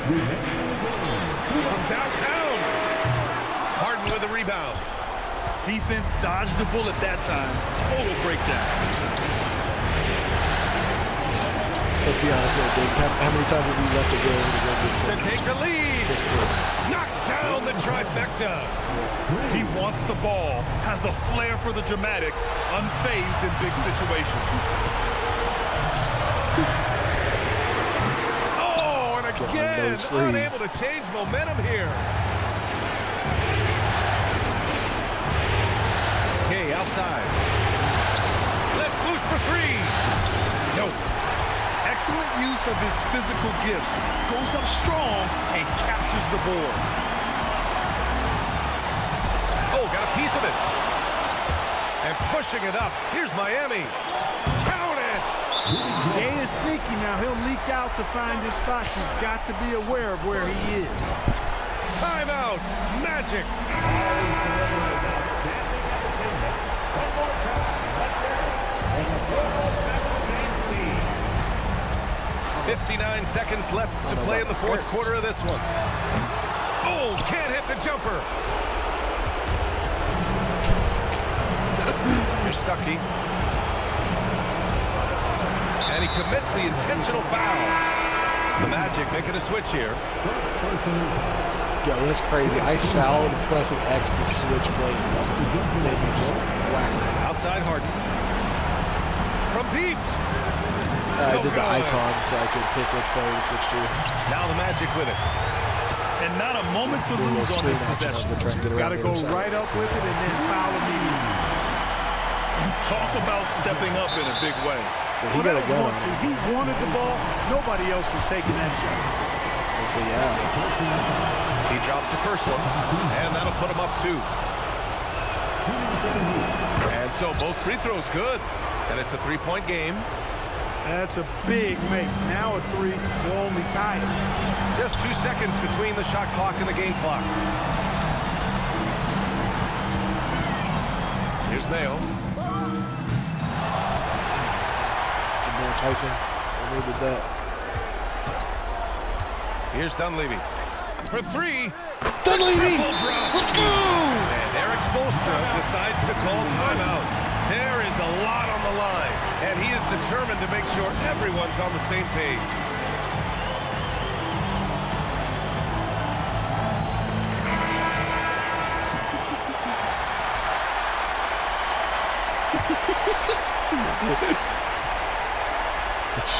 From downtown. Harden with a rebound. Defense dodged the bullet that time. Total breakdown. Let's be honest here, Diggs. How many times have we left it go To take the lead. Knocks down the trifecta. He wants the ball, has a flair for the dramatic, unfazed in big situations. Oh, and again, unable to change momentum here. Okay, outside. Let's loose for 3. Nope. Excellent use of his physical gifts. Goes up strong and captures the board. Oh, got a piece of it. And pushing it up. Here's Miami. Count it. Gay is sneaky now. He'll leak out to find his spot. You've got to be aware of where he is. Timeout. Magic. 59 seconds left to play in the fourth quarter of this one. Oh, can't hit the jumper. Here's Stuckey. And he commits the intentional foul. The Magic making a switch here. Yo, that's crazy. I fouled pressing X to switch plays. Maybe just whack it. Outside Harden. From deep. I did the icon so I could pick which player to switch to. Now the Magic with it. And not a moment to lose on this possession. Got to go right up with it and then foul immediately. Talk about stepping up in a big way. But he got a gun on him. He wanted the ball. Nobody else was taking that shot. But yeah. He drops the first one, and that'll put him up 2. And so both free throws good, and it's a 3-point game. That's a big make. Now a 3 will only tie it. Just 2 seconds between the shot clock and the game clock. Here's Mayo. More Tyson. I needed that. Here's Dunleavy. For 3. Dunleavy! Let's go! And Eric Spoelstra decides to call timeout. There is a lot on the line, and he is determined to make sure everyone's on the same page.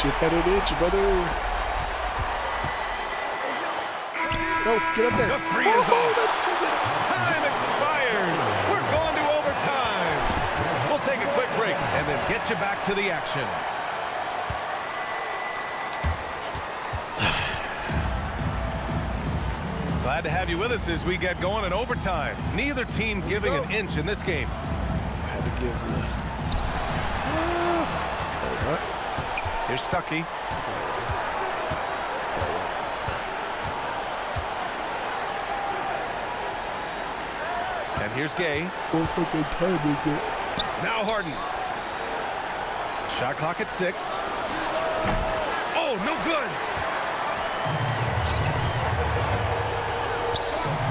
Shit had an itch, brother. No, get up there. The 3 is off. Time expires. We're going to overtime. We'll take a quick break and then get you back to the action. Glad to have you with us as we get going in overtime. Neither team giving an inch in this game. I had to give you. Here's Stuckey. And here's Gay. What fucking time is it? Now Harden. Shot clock at 6. Oh, no good.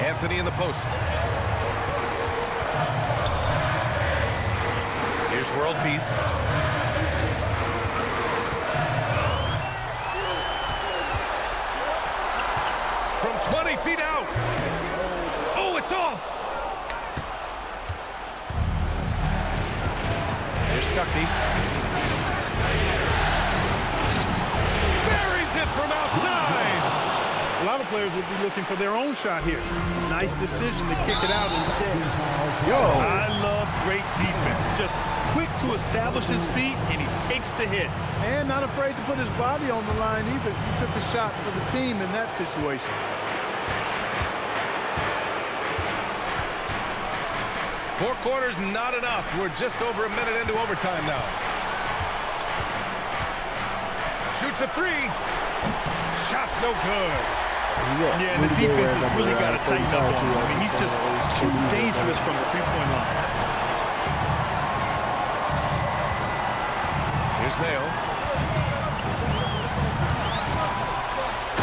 Anthony in the post. Here's world peace. From 20 feet out. Oh, it's off. Here's Stuckey. Buries it from outside. A lot of players would be looking for their own shot here. Nice decision to kick it out instead. I love great defense. Just quick to establish his feet, and he takes the hit. And not afraid to put his body on the line either. He took a shot for the team in that situation. Four quarters, not enough. We're just over a minute into overtime now. Shoots a three. Shot's no good. Yeah, the defense has really got to tighten up on him. I mean, he's just too dangerous from the three-point line. Here's Mayo.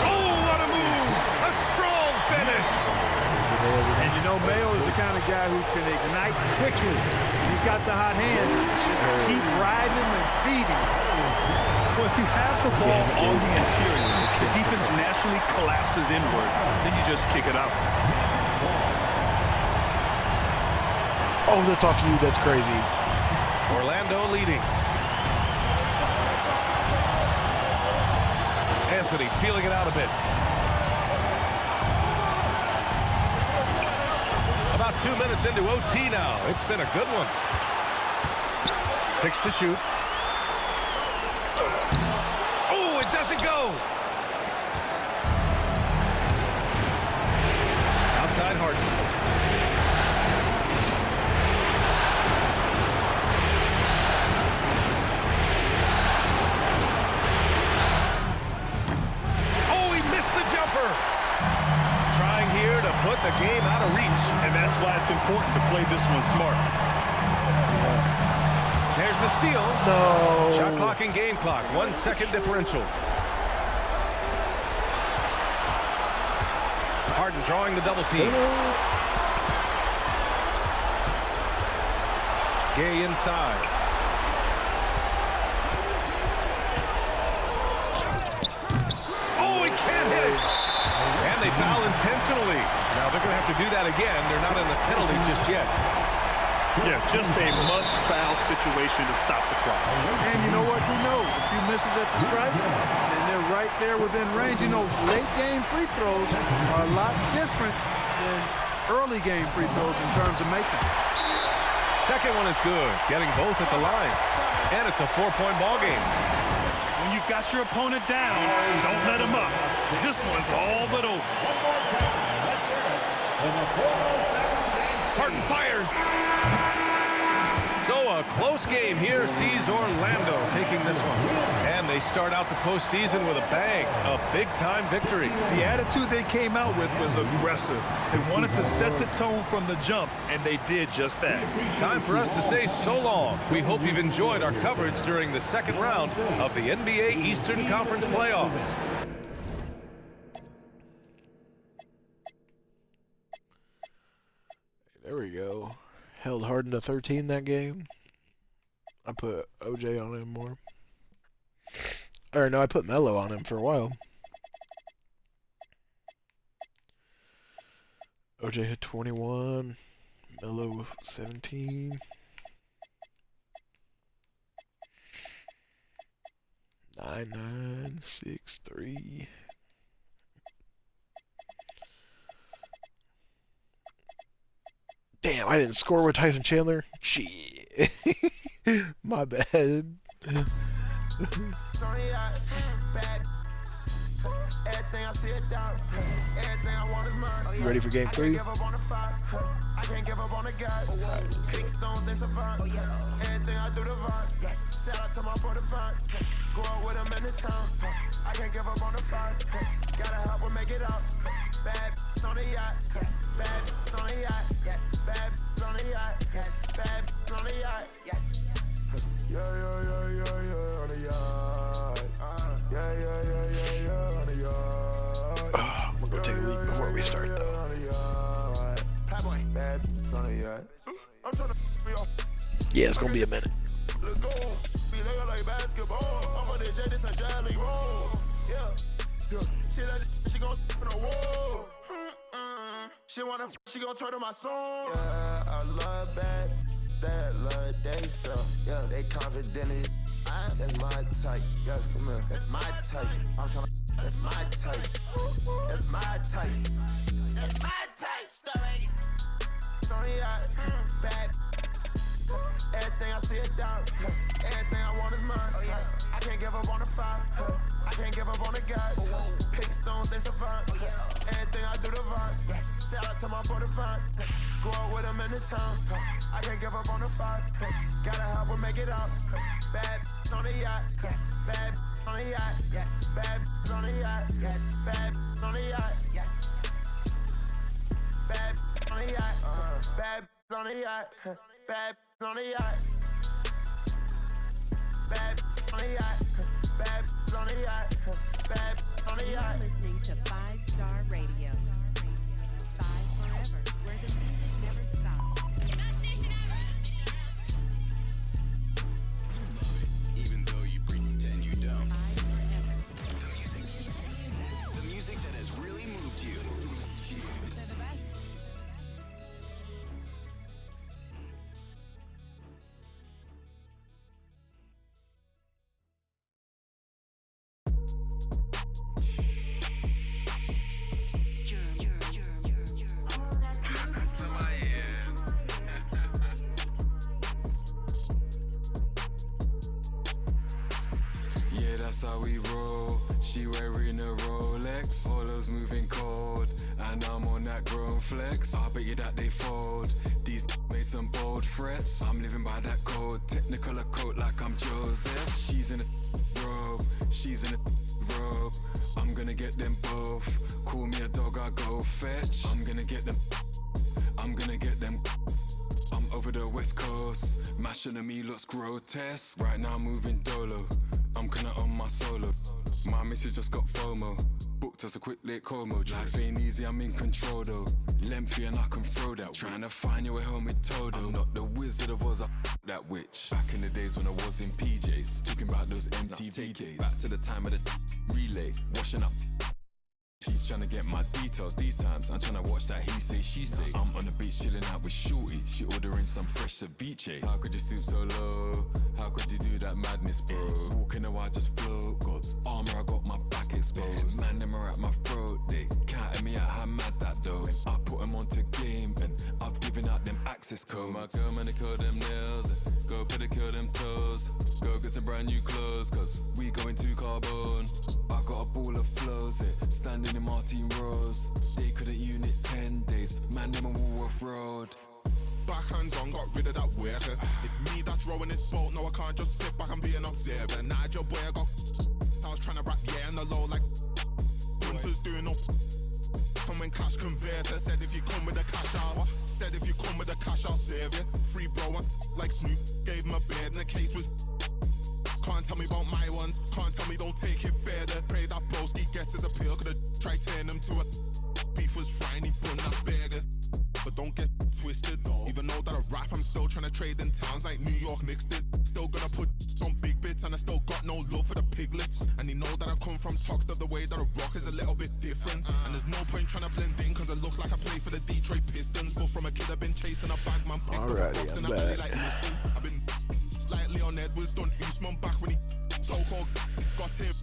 Oh, what a move! A strong finish. And you know, Mayo is the kind of guy who can ignite quickly. He's got the hot hand. Just keep riding him and feeding him. Well, if you have the ball on the interior, the defense naturally collapses inward. Then you just kick it out. Oh, that's off you. That's crazy. Orlando leading. Anthony feeling it out a bit. About 2 minutes into OT now. It's been a good one. 6 to shoot. Oh, it doesn't go. Outside Harden. Oh, he missed the jumper. Trying here to put the game out of reach. And that's why it's important to play this one smart. There's the steal. No. Shot clock and game clock. 1 second differential. Harden drawing the double team. Gay inside. Oh, he can't hit it. And they foul intentionally. Now they're going to have to do that again. They're not in the penalty just yet. Yeah, just a must-foul situation to stop the clock. And you know what? Who knows? A few misses at the stripe, and they're right there within range. You know, late-game free throws are a lot different than early-game free throws in terms of making. Second one is good. Getting both at the line. And it's a 4-point ball game. When you've got your opponent down, don't let him up. This one's all but over. Harden fires. So a close game here sees Orlando taking this one. And they start out the postseason with a bang. A big-time victory. The attitude they came out with was aggressive. They wanted to set the tone from the jump, and they did just that. Time for us to say so long. We hope you've enjoyed our coverage during the second round of the NBA Eastern Conference playoffs. There we go. Held Harden to 13 that game. I put OJ on him more. Or no, I put Melo on him for a while. OJ hit 21. Melo 17. 9, 6, 3. Damn, I didn't score with Tyson Chandler. Shit. My bad. You ready for game 3? I can't give up on the guys. Big stones, they survive. Anything I do to vibe. Shout out to my brother Vine. Go out with him in the town. I can't give up on the fight. Gotta help him make it out. Bad on the yacht. Bad on the yacht. Bad on the yacht. Bad on the yacht. Yeah, on the yacht. Yeah, on the yacht. I'm gonna go take a leak before we start though. Yeah, it's gonna be a minute. Let's go. We like basketball. I'm on the jet, this a jelly roll. Yeah. Shit, she gon' on the wall. She gon' turn to my song. Yeah, I love that love they so. Yeah, they confident. I That's my type. Yes, come here. That's my type. I'm tryna. That's my type. That's my type. That's my type. Story. On the yacht. Bad. Everything I see is down. Everything I want is mine. I can't give up on the five. I can't give up on the guys. Pick stones, they survive. Everything I do the vibe. Shout out to my brother Vine. Go out with him in the town. I can't give up on the five. Gotta help her make it out. Bad on the yacht. Bad on the yacht. Bad on the yacht. Bad on the yacht. Bad on the yacht. Bad on the yacht. Bad on the yacht. Bad on the yacht. Bad on the yacht. Bad on the yacht. You're listening to 5-Star Radio. 5 forever, where the music never stops. Even though you pretend you don't. 5 forever. The music that has really moved you. They're the best. Yeah, that's how we roll. She wearing a Rolex. Polo's moving cold, and I'm on that grown flex. I bet you that they fold. These made some bold threats. I'm living by that code. Technicolor coat like I'm Joseph. She's in a robe. She's in a robe. I'm gonna get them both. Call me a dog, I go fetch. I'm gonna get them. I'm gonna get them. I'm over the west coast. Mashing at me looks grotesque. Right now I'm moving dolo. I'm kinda on my solo. My missus just got FOMO. Booked us a quick late Como. Life ain't easy, I'm in control though. Lengthy and I can throw that. Trying to find your way home with Todo. I'm not the Wizard of Oz, that witch. Back in the days when I was in PJs. Talking about those MTV days. Back to the time of the relay. Washing up. She's trying to get my details these times. I'm trying to watch that he say, she say. I'm on the beach chilling out with Shorty. She ordering some fresh ceviche. How could you stoop so low? How could you do that madness, bro? Walking a while just float. God's armor, I got my back exposed. Man, them are at my throat. They counting me out, how mad's that though? I put them onto game and I've given out them access codes. My girl, man, they curl them nails and go pedicure them toes. Go get some brand new clothes, cause we going to carbon. I got a ball of flows, standing in Martin Rose. They couldn't unit 10 days, man, them a wall off road. Backhands on, got rid of that worker. It's me that's rowing this boat, no I can't just sit back and be an observer. Nigel boy, I was trying to rap, yeah, on the low like Hunters doing no. Come when cash converter, said if you come with the cash out. Said if you come with the cash I'll serve you. Free bro, like Snoop, gave him a bed and the case was. Can't tell me about my ones, can't tell me don't take it further. Pray that broski gets his appeal, could've tried turn him to a. Beef was frying, he bun that burger. But don't get twisted, even though that I rap, I'm still trying to trade in towns like New York Knicks did. Still gonna put on big bits and I still got no love for the piglets. And they know that I come from Toxteth, the way that I rock is a little bit different. And there's no point trying to blend in cause I look like I play for the Detroit Pistons. But from a kid I've been chasing a bag, man, picked up a box and I really like listen. I've been like Leon Edwards, done Usman back when he so-called got him.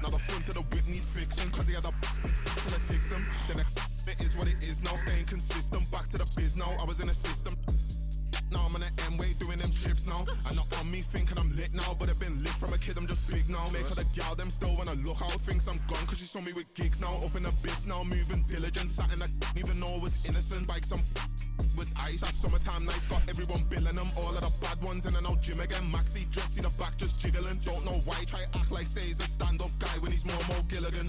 Now the front of the whip need fixing cause he had a till I take them. Then it is what it is now, staying consistent. Back to the biz now, I was in a system. Now I'm on an M-way doing them trips now. And not on me thinking I'm lit now, but I've been lit from a kid, I'm just big now. Make her the gal, them still wanna look out, thinks I'm gone cause she saw me with gigs now. Up in the bits now, moving diligent, something I didn't even know was innocent. Bike some with ice, that summertime nights got everyone billing them. All of the bad ones in and out gym again. Maxi dress, see the back just jiggling. Don't know why, try act like say he's a stand-up guy when he's more Gilligan.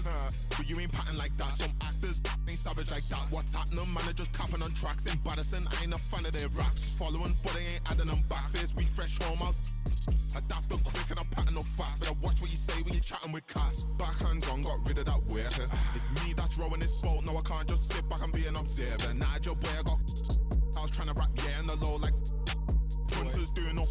But you ain't patting like that, some actors ain't savage like that. What's happening, man, they're just capping on tracks. Embarrassing, I ain't a fan of their raps. Following, but they ain't adding them back. Face week, fresh home out. Adapt up quick and I'm patting up fast. But I watch what you say when you're chatting with cats. Backhands on, got rid of that worker. It's me that's rowing this boat, no I can't just sit back and be an observer. Nigel boy, I was trying to rap, yeah, on the low like Hunters doing no.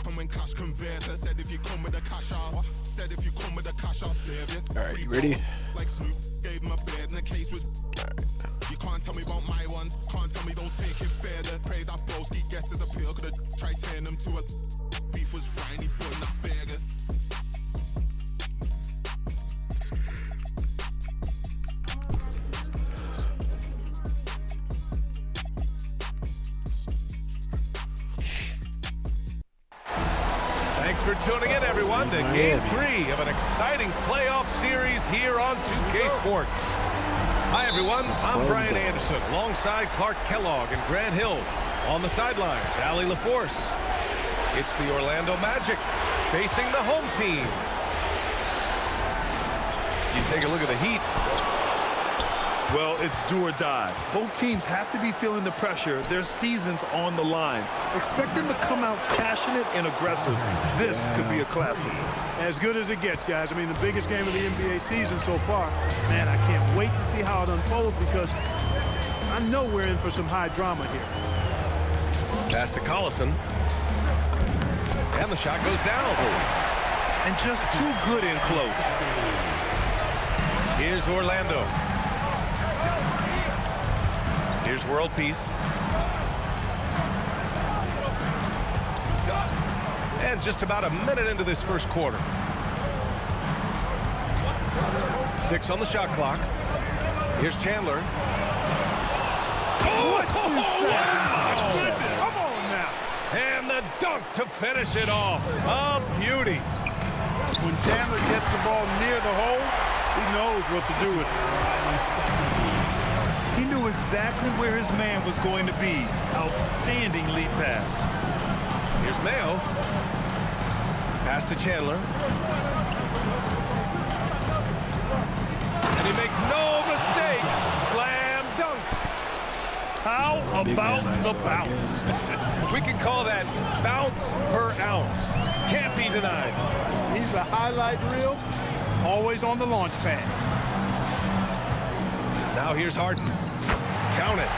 And when cash converter, said if you come with the cash out. Said if you come with the cash I'll serve you. Alright, you ready? Like Snoop, gave him a bed and the case was. You can't tell me about my ones, can't tell me don't take it further. Pray that broski gets his appeal, could've tried turn him to a. Beef was frying, he bun that burger. for tuning in, everyone, to Game 3 of an exciting playoff series here on 2K Sports. Hi, everyone. I'm Brian Anderson, alongside Clark Kellogg and Grant Hill. On the sidelines, Allie LaForce. It's the Orlando Magic facing the home team. You take a look at the Heat. Well, it's do or die. Both teams have to be feeling the pressure. Their season's on the line. Expect them to come out passionate and aggressive. This could be a classic. As good as it gets, guys. I mean, the biggest game of the NBA season so far. Man, I can't wait to see how it unfolds because I know we're in for some high drama here. Pass to Collison. And the shot goes down. And just too good in close. Here's Orlando. Here's World Peace. And just about a minute into this first quarter. 6 on the shot clock. Here's Chandler. Oh, come on now. And the dunk to finish it off. A beauty. When Chandler gets the ball near the hole, he knows what to do with it. He knew exactly where his man was going to be. Outstanding lead pass. Here's Mayo. Pass to Chandler. And he makes no mistake. Slam dunk. How about the bounce? We can call that bounce per ounce. Can't be denied. He's a highlight reel, always on the launch pad. Now here's Harden. Count it.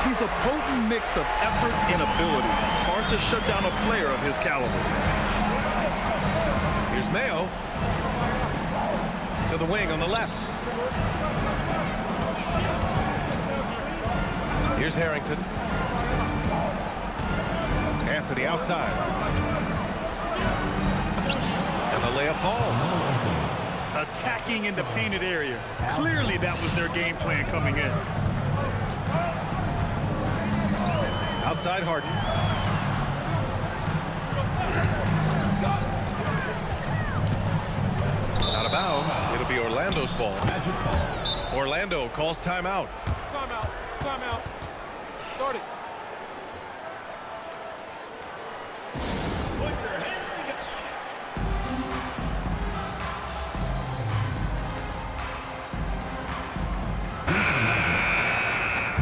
He's a potent mix of effort and ability. Hard to shut down a player of his caliber. Here's Mayo. To the wing on the left. Here's Harrington. Anthony outside. And the layup falls. Attacking in the painted area. Clearly that was their game plan coming in. Outside Harden. Out of bounds. It'll be Orlando's ball. Orlando calls timeout. Timeout. Timeout. Start it.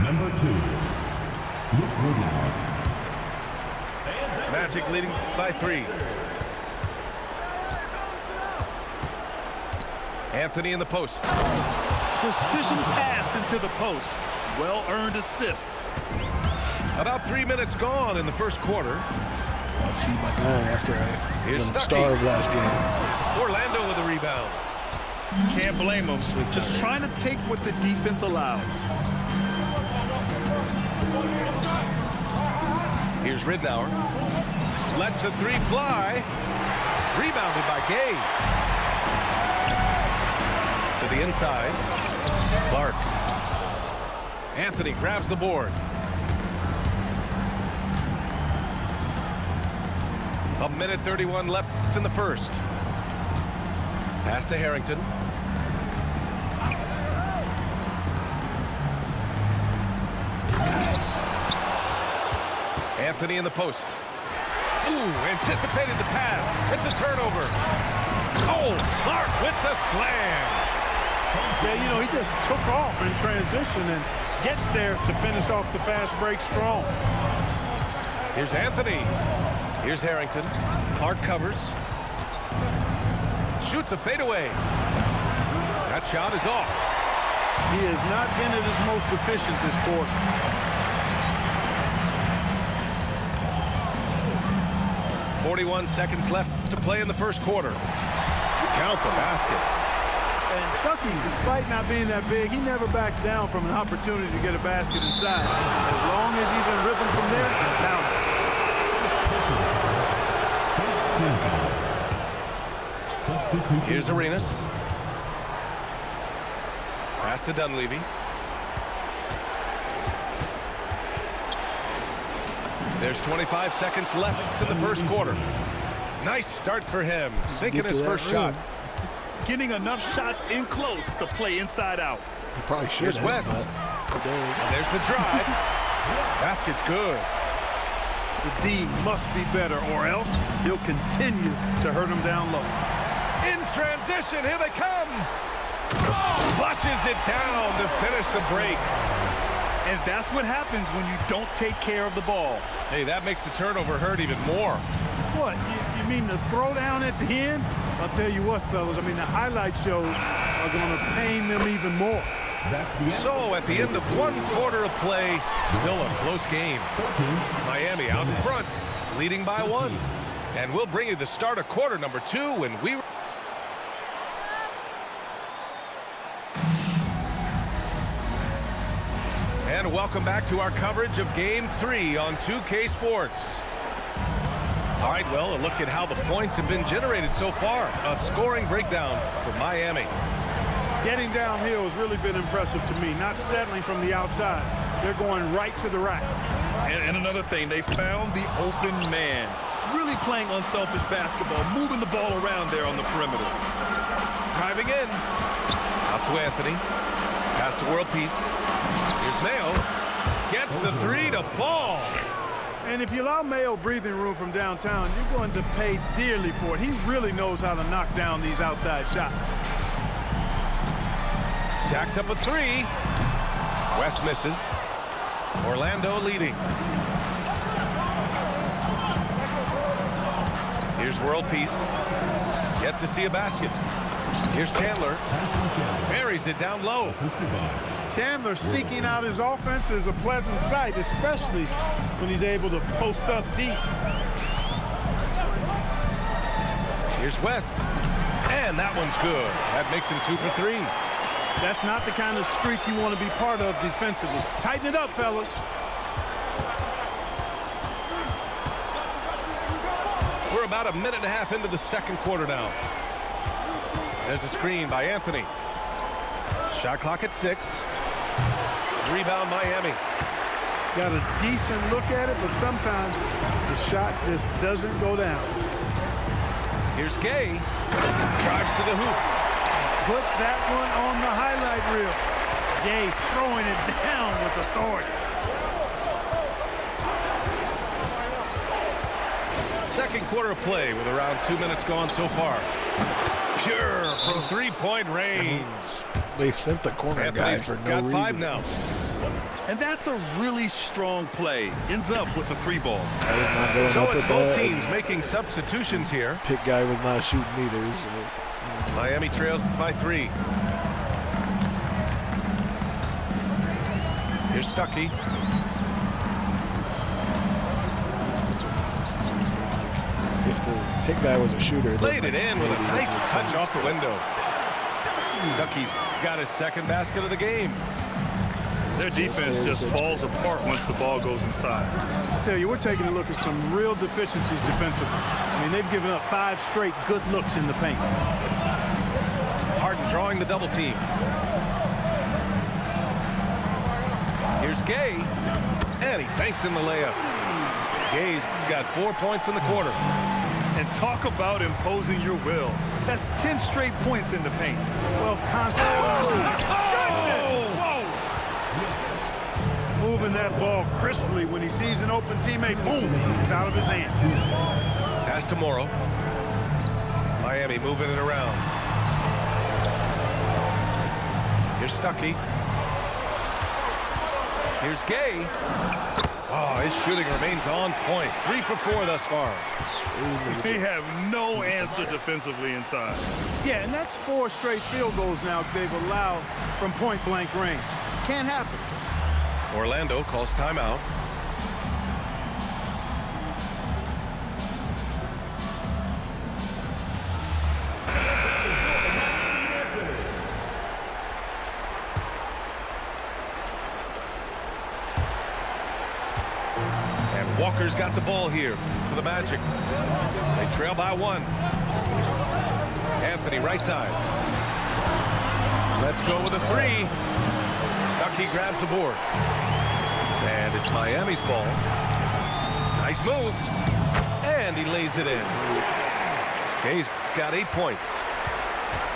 Number 2, Luke Woodlow. Magic leading by 3. Anthony in the post. Precision pass into the post. Well-earned assist. About 3 minutes gone in the first quarter. I'll see my guy after I Here's won the star of last game. Orlando with a rebound. Can't blame him. Just trying to take what the defense allows. Here's Ridnour. Lets the 3 fly. Rebounded by Gay. To the inside. Clark. Anthony grabs the board. A minute 31 left in the first. Pass to Harrington. Anthony in the post. Ooh, anticipated the pass. It's a turnover. Oh, Clark with the slam. Yeah, you know, he just took off in transition and gets there to finish off the fast break strong. Here's Anthony. Here's Harrington. Clark covers. Shoots a fadeaway. That shot is off. He has not been at his most efficient this quarter. 41 seconds left to play in the first quarter. Count the basket. And Stuckey, despite not being that big, he never backs down from an opportunity to get a basket inside. As long as he's in rhythm from there, count it. Here's Arenas. Pass to Dunleavy. There's 25 seconds left in the first quarter. Nice start for him. Sinking his first shot. Getting enough shots in close to play inside out. He probably should have. West. And there's the drive. Basket's good. The D must be better, or else he'll continue to hurt him down low. In transition, here they come. Flushes it down to finish the break. And that's what happens when you don't take care of the ball. Hey, that makes the turnover hurt even more. What, you mean the throwdown at the end? I'll tell you what, fellas, I mean, the highlight shows are going to pain them even more. So at the end of one quarter of play, still a close game. Miami out in front, leading by 1. And we'll bring you the start of quarter number 2 when we... And welcome back to our coverage of Game 3 on 2K Sports. All right, well, a look at how the points have been generated so far. A scoring breakdown for Miami. Getting downhill has really been impressive to me. Not settling from the outside. They're going right to the rack. And another thing, they found the open man. Really playing unselfish basketball, moving the ball around there on the perimeter. Driving in. Out to Anthony. Pass to World Peace. Here's Mayo. Gets the 3 to fall. And if you allow Mayo breathing room from downtown, you're going to pay dearly for it. He really knows how to knock down these outside shots. Jacks up a 3. West misses. Orlando leading. Here's World Peace. Yet to see a basket. Here's Chandler. Buries it down low. Chandler seeking out his offense is a pleasant sight, especially when he's able to post up deep. Here's West. And that one's good. That makes him 2 for 3. That's not the kind of streak you want to be part of defensively. Tighten it up, fellas. We're about a minute and a half into the second quarter now. There's a screen by Anthony. Shot clock at 6. Rebound Miami. Got a decent look at it, but sometimes the shot just doesn't go down. Here's Gay. Drives to the hoop. Put that one on the highlight reel. Gay throwing it down with authority. Second quarter of play with around 2 minutes gone so far. Pure from three-point range. They sent the corner guy for no reason. Got 5 now. And that's a really strong play. Ends up with a 3 ball. So it's both teams making substitutions here. Pick guy was not shooting either. So. Miami trails by 3. Here's Stuckey. If the pick guy was a shooter, laid it in with a nice touch off the window. Stuckey's got his second basket of the game. Their defense just falls apart once the ball goes inside. I tell you, we're taking a look at some real deficiencies defensively. I mean, they've given up 5 straight good looks in the paint. Harden drawing the double team. Here's Gay, and he banks in the layup. Gay's got 4 points in the quarter. And talk about imposing your will. That's 10 straight points in the paint. Well, moving that ball crisply when he sees an open teammate. Boom, it's out of his hand. Pass to Morrow. Miami moving it around. Here's Stuckey. Here's Gay. Oh, his shooting remains on point. 3 for 4 thus far. They have no answer defensively inside. Yeah, and that's 4 straight field goals now they've allowed from point-blank range. Can't happen. Orlando calls timeout. And Walker's got the ball here for the Magic. They trail by 1. Anthony right side. Let's go with a 3. Stuckey grabs the board. And it's Miami's ball. Nice move. And he lays it in. Gay's got 8 points.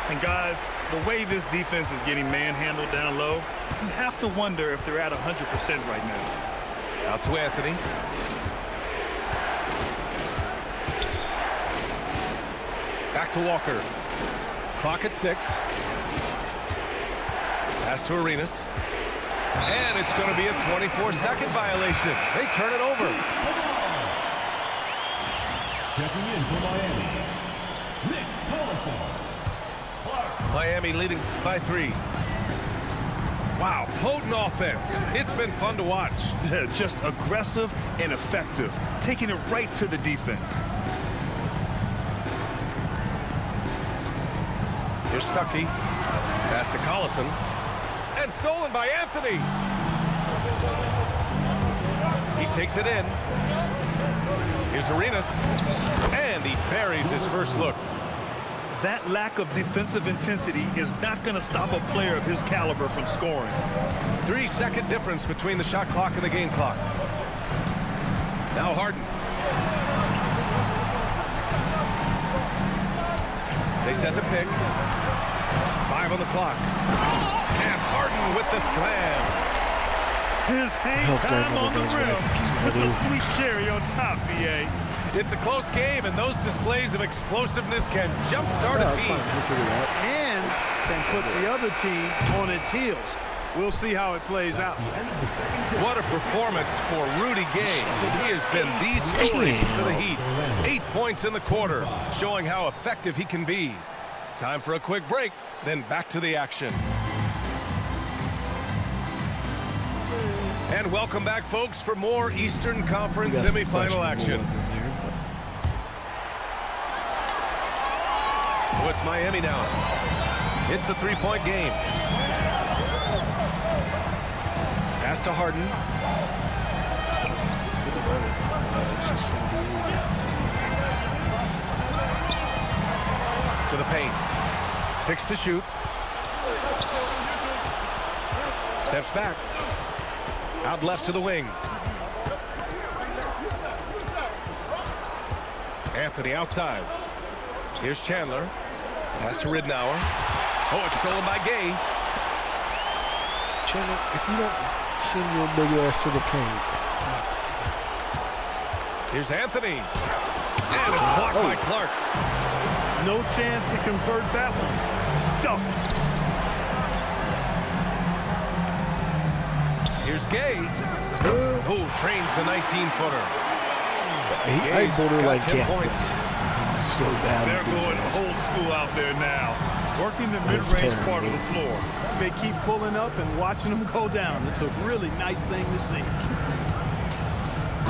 And guys, the way this defense is getting manhandled down low, you have to wonder if they're at 100% right now. Out to Anthony. Back to Walker. Clock at 6. Pass to Arenas. And it's going to be a 24-second violation. They turn it over. Checking in for Miami, Nick Collison. Miami leading by 3. Wow, potent offense. It's been fun to watch. Just aggressive and effective, taking it right to the defense. Here's Stuckey. Pass to Collison. And stolen by Anthony. He takes it in. Here's Arenas. And he buries his first look. That lack of defensive intensity is not going to stop a player of his caliber from scoring. 3-second difference between the shot clock and the game clock. Now Harden. They set the pick. 5 on the clock. And Harden with the slam. His hang time on the rim with a sweet cherry on top, BA. It's a close game, and those displays of explosiveness can jumpstart a team. And can put the other team on its heels. We'll see how it plays out. What a performance for Rudy Gay. He has been the story for the Heat. 8 points in the quarter, showing how effective he can be. Time for a quick break, then back to the action. And welcome back, folks, for more Eastern Conference semifinal action. So it's Miami now. It's a 3-point game. Pass to Harden. To the paint. 6 to shoot. Steps back. Out left to the wing. Anthony outside. Here's Chandler. Pass to Ridnour. Oh, it's stolen by Gay. Chandler, if you don't send your big ass to the paint. Here's Anthony. And it's blocked by Clark. No chance to convert that one. Stuffed. Here's Gay. Oh, trains the 19-footer. I borderline can't. Points. So bad. They're going old school out there now, working the mid-range part of the floor. They keep pulling up and watching them go down. It's a really nice thing to see.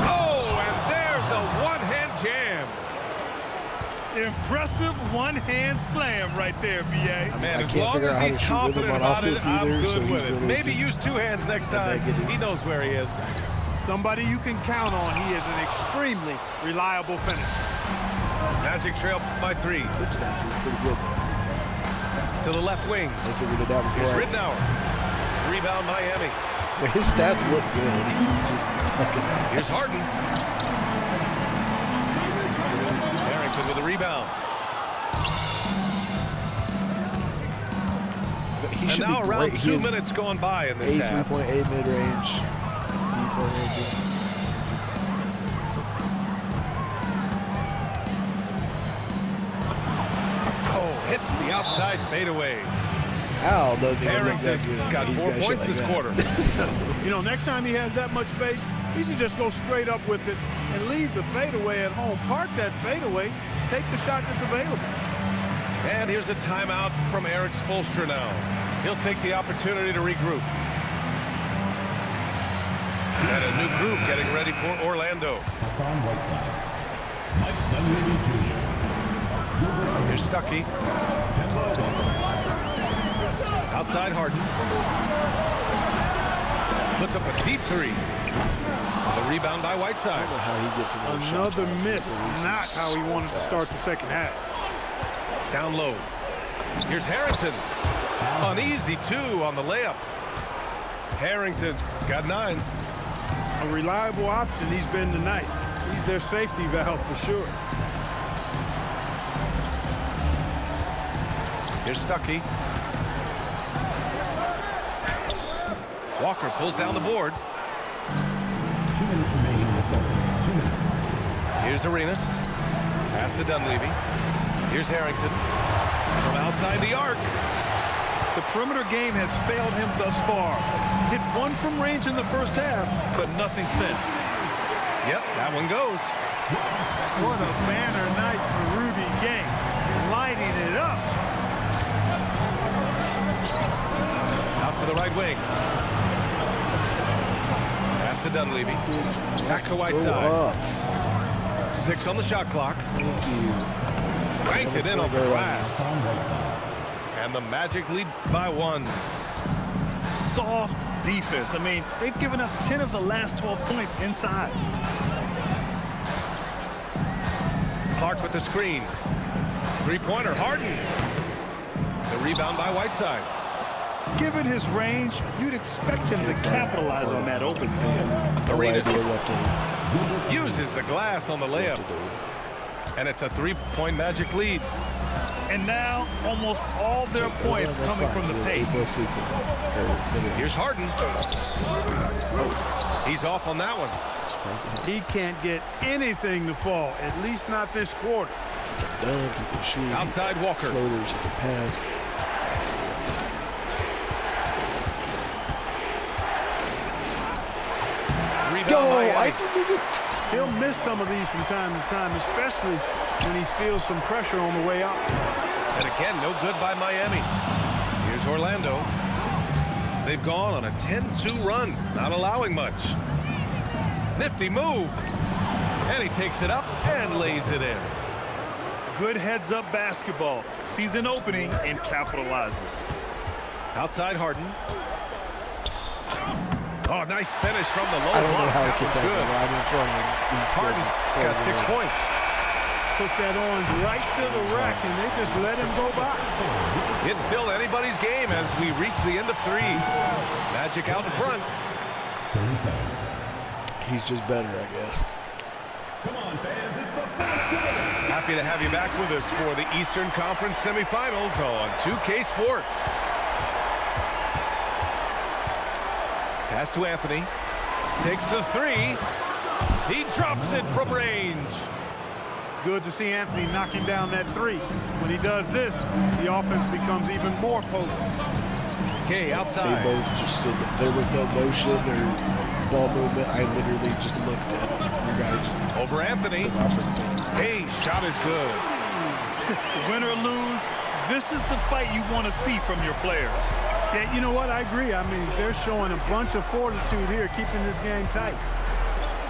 Oh, and there's a one-hand jam. Impressive one-hand slam right there, B.A. Man, as long as he's confident about it, I'm good with it. Maybe use 2 hands next time. He knows where he is. Somebody you can count on. He is an extremely reliable finisher. Magic trail by 3. To the left wing. Here's Ridnour. Rebound Miami. So his stats look good. Here's Harden. Harrington with a rebound. And now around 2 minutes going by in this half. 3.8 mid-range. Hits the outside fadeaway. Al doesn't even look that Harrington's good. got 4 points this quarter. You know, next time he has that much space, he should just go straight up with it and leave the fadeaway at home. Park that fadeaway, take the shot that's available. And here's a timeout from Eric Spoelstra now. He'll take the opportunity to regroup. And a new group getting ready for Orlando. Hassan Whiteside, Mike Dunleavy Jr., Here's Stuckey. Outside Harden. Puts up a deep 3. The rebound by Whiteside. How he gets another miss. Not how he wanted to start the second half. Down low. Here's Harrington. Uneasy 2 on the layup. Harrington's got 9. A reliable option he's been tonight. He's their safety valve for sure. Here's Stuckey. Walker pulls down the board. 2 minutes remaining in the quarter. 2 minutes. Here's Arenas. Pass to Dunleavy. Here's Harrington. From outside the arc. The perimeter game has failed him thus far. Hit one from range in the first half, but nothing since. Yep, that one goes. What a banner night for Rudy Gay. Lighting it up. Out to the right wing. Pass to Dunleavy. Back to Whiteside. 6 on the shot clock. Cranked it in on the glass. And the Magic lead by 1. Soft defense. I mean, they've given up 10 of the last 12 points inside. Clark with the screen. Three-pointer, Harden. The rebound by Whiteside. Given his range, you'd expect him to capitalize on that open man. Arenas uses the glass on the layup. And it's a 3-point Magic lead. And now, almost all their points coming from the paint. Here's Harden. He's off on that one. He can't get anything to fall, at least not this quarter. He can shoot. Outside Walker. Floaters, he can pass. He'll miss some of these from time to time, especially when he feels some pressure on the way out. And again, no good by Miami. Here's Orlando. They've gone on a 10-2 run, not allowing much. Nifty move. And he takes it up and lays it in. Good heads-up basketball. Sees an opening and capitalizes. Outside Harden. Oh, nice finish from the low block. I don't know how he That gets was that good. right in front of him. Harden's got 6 points. Took that orange right to the rack, and they just let him go by. It's still anybody's game as we reach the end of 3. Magic out in front. 30 seconds. He's just better, I guess. Come on, fans. It's the fourth quarter. Happy to have you back with us for the Eastern Conference semifinals on 2K Sports. Pass to Anthony. Takes the 3. He drops it from range. Good to see Anthony knocking down that 3. When he does this, the offense becomes even more potent. Okay, outside. They both just stood there. There was no motion or ball movement. I literally just looked at you guys. Over Anthony. Hey, shot is good. Win or lose, this is the fight you want to see from your players. Yeah, you know what? I agree. I mean, they're showing a bunch of fortitude here, keeping this game tight.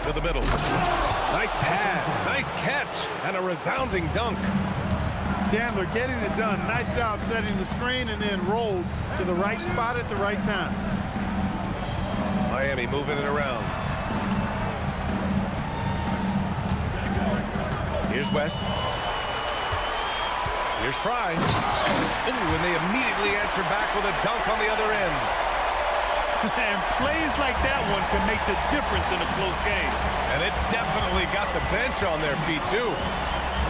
To the middle. Nice pass, nice catch, and a resounding dunk. Chandler getting it done. Nice job setting the screen and then rolled to the right spot at the right time. Miami moving it around. Here's West. Here's Fry. Ooh, and they immediately answer back with a dunk on the other end. And plays like that one can make the difference in a close game. And it definitely got the bench on their feet, too.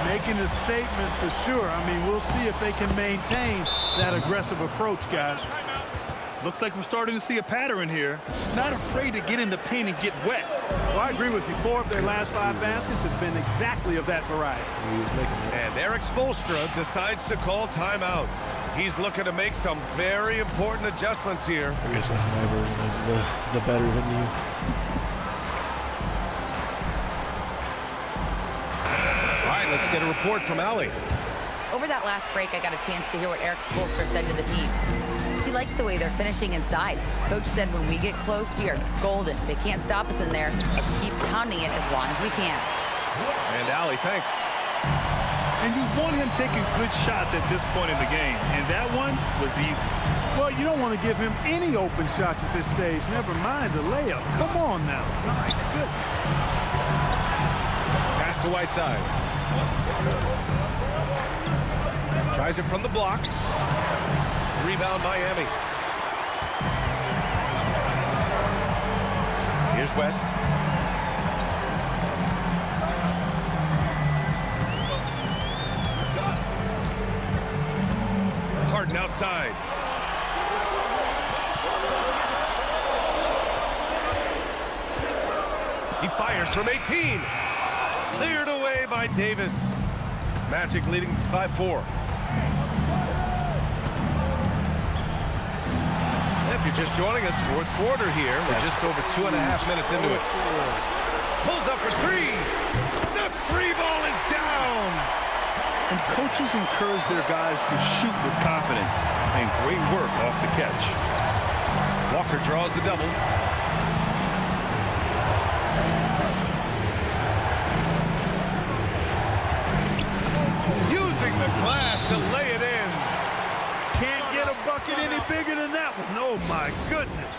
Making a statement for sure. I mean, we'll see if they can maintain that aggressive approach, guys. Looks like we're starting to see a pattern here. Not afraid to get in the paint and get wet. Well, I agree with you. 4 of their last 5 baskets have been exactly of that variety. And Eric Spoelstra decides to call timeout. He's looking to make some very important adjustments here. I guess that's my version of the better than you. All right, let's get a report from Allie. Over that last break, I got a chance to hear what Eric Spoelstra said to the team. He likes the way they're finishing inside. Coach said when we get close, we are golden. They can't stop us in there. Let's keep pounding it as long as we can. And Allie, thanks. And you want him taking good shots at this point in the game. And that one was easy. Well, you don't want to give him any open shots at this stage. Never mind the layup. Come on now. My goodness. Pass to Whiteside. Tries it from the block. Rebound Miami. Here's West. outside. He fires from 18. Cleared away by Davis. Magic leading by 4. If you're just joining us, fourth quarter here. We're just over 2.5 minutes into it. Pulls up for 3. The 3 ball is down. And coaches encourage their guys to shoot with confidence. And great work off the catch. Walker draws the double. Using the glass to lay it in. Can't get a bucket any bigger than that one. Oh, my goodness.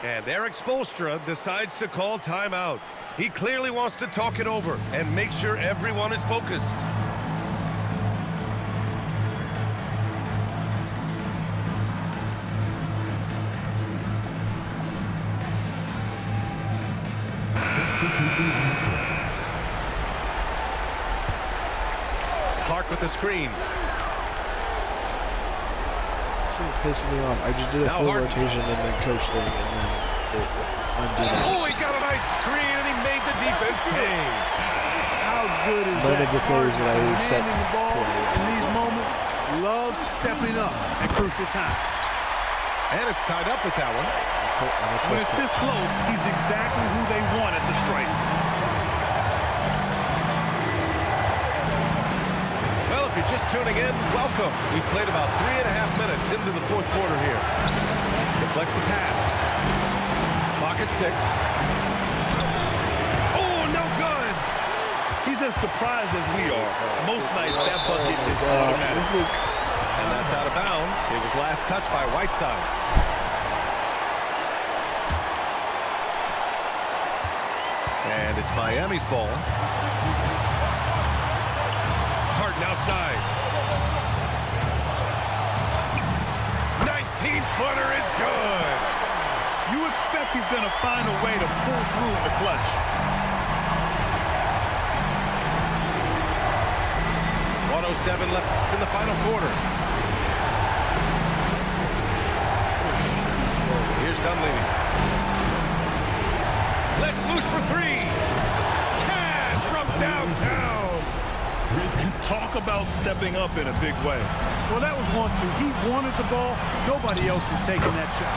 And Eric Spoelstra decides to call timeout. He clearly wants to talk it over and make sure everyone is focused. Clark with the screen. Pissing me off. I just did a full rotation and then coach thing, and then it undid it. Oh, he got a nice screen, and he made the defense pay. How good is None that? of the players that I set Handing the ball in these moments, love stepping up at crucial times. And it's tied up with that one. When it's this close, he's exactly who they want at the strike. Well, if you're just tuning in, welcome. We've played about 3.5 minutes into the fourth quarter here. Deflects the pass. Clock at 6. Oh, no good. He's as surprised as we are. Most nights, that bucket is automatic. And that's out of bounds. It was last touched by Whiteside. And it's Miami's ball. Harden outside. 19-footer is good. You expect he's going to find a way to pull through in the clutch. 1:07 left in the final quarter. Here's Dunleavy. Let's loose for 3. Cash from downtown. Talk about stepping up in a big way. Well, that was 1-2. He wanted the ball. Nobody else was taking that shot.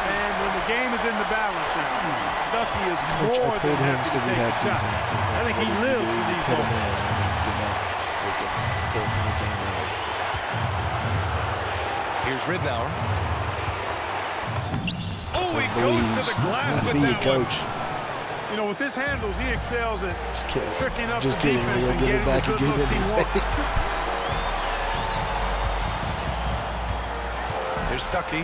And when the game is in the balance now, Stuckey is more than happy to take the shot. I think he lives for these moments. Here's Ridnour. Oh, he goes to the glass with that coach. You know, with his handles, he excels at tricking up the Just kidding. defense We'll and give getting it back the good again looks he wants. anyways. Here's Stuckey.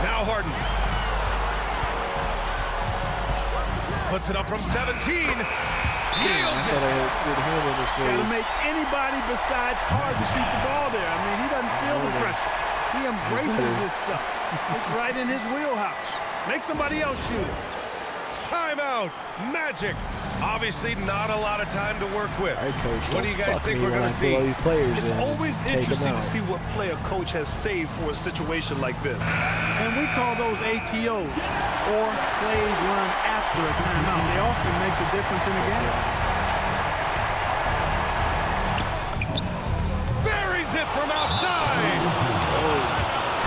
Now Harden. Puts it up from 17. I thought I had good hand in his face. Got to make anybody besides Hard to shoot the ball there. I mean, he doesn't feel the pressure. He embraces this stuff. It's right in his wheelhouse. Make somebody else shoot it. Timeout. Magic. Obviously not a lot of time to work with. All right, coach, what do you guys think we're going to see? All these players It's always take interesting them to out. see what play a coach has saved for a situation like this. And we call those ATOs, or plays run after a timeout. They often make the difference in the game. Buries it from outside.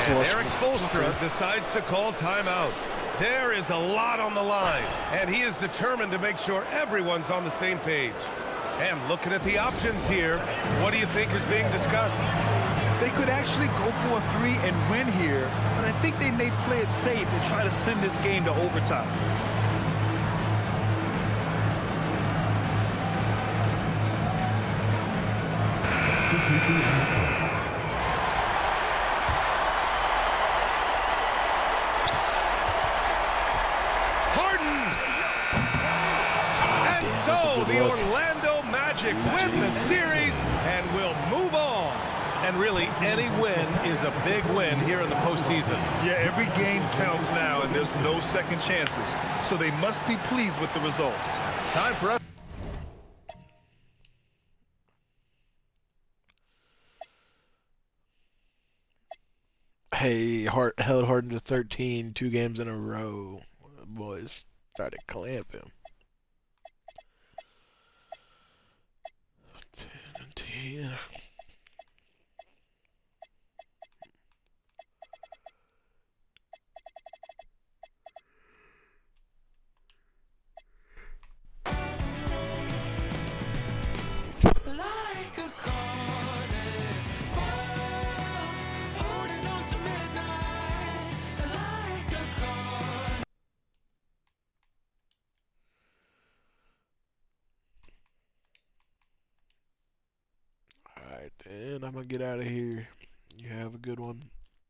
And Eric Spoelstra decides to call timeout. There is a lot on the line, and he is determined to make sure everyone's on the same page. And looking at the options here, what do you think is being discussed? They could actually go for a 3 and win here, but I think they may play it safe and try to send this game to overtime. Harden! And so the Orlando Magic win the series and will move on. And really, any win is a big win here in the postseason. Yeah, every game counts now, and there's no second chances. So they must be pleased with the results. Time for us. Hey, held Harden to 13 2 games in a row. Boys started clamping. 10. Alright, then I'm going to get out of here. You have a good one.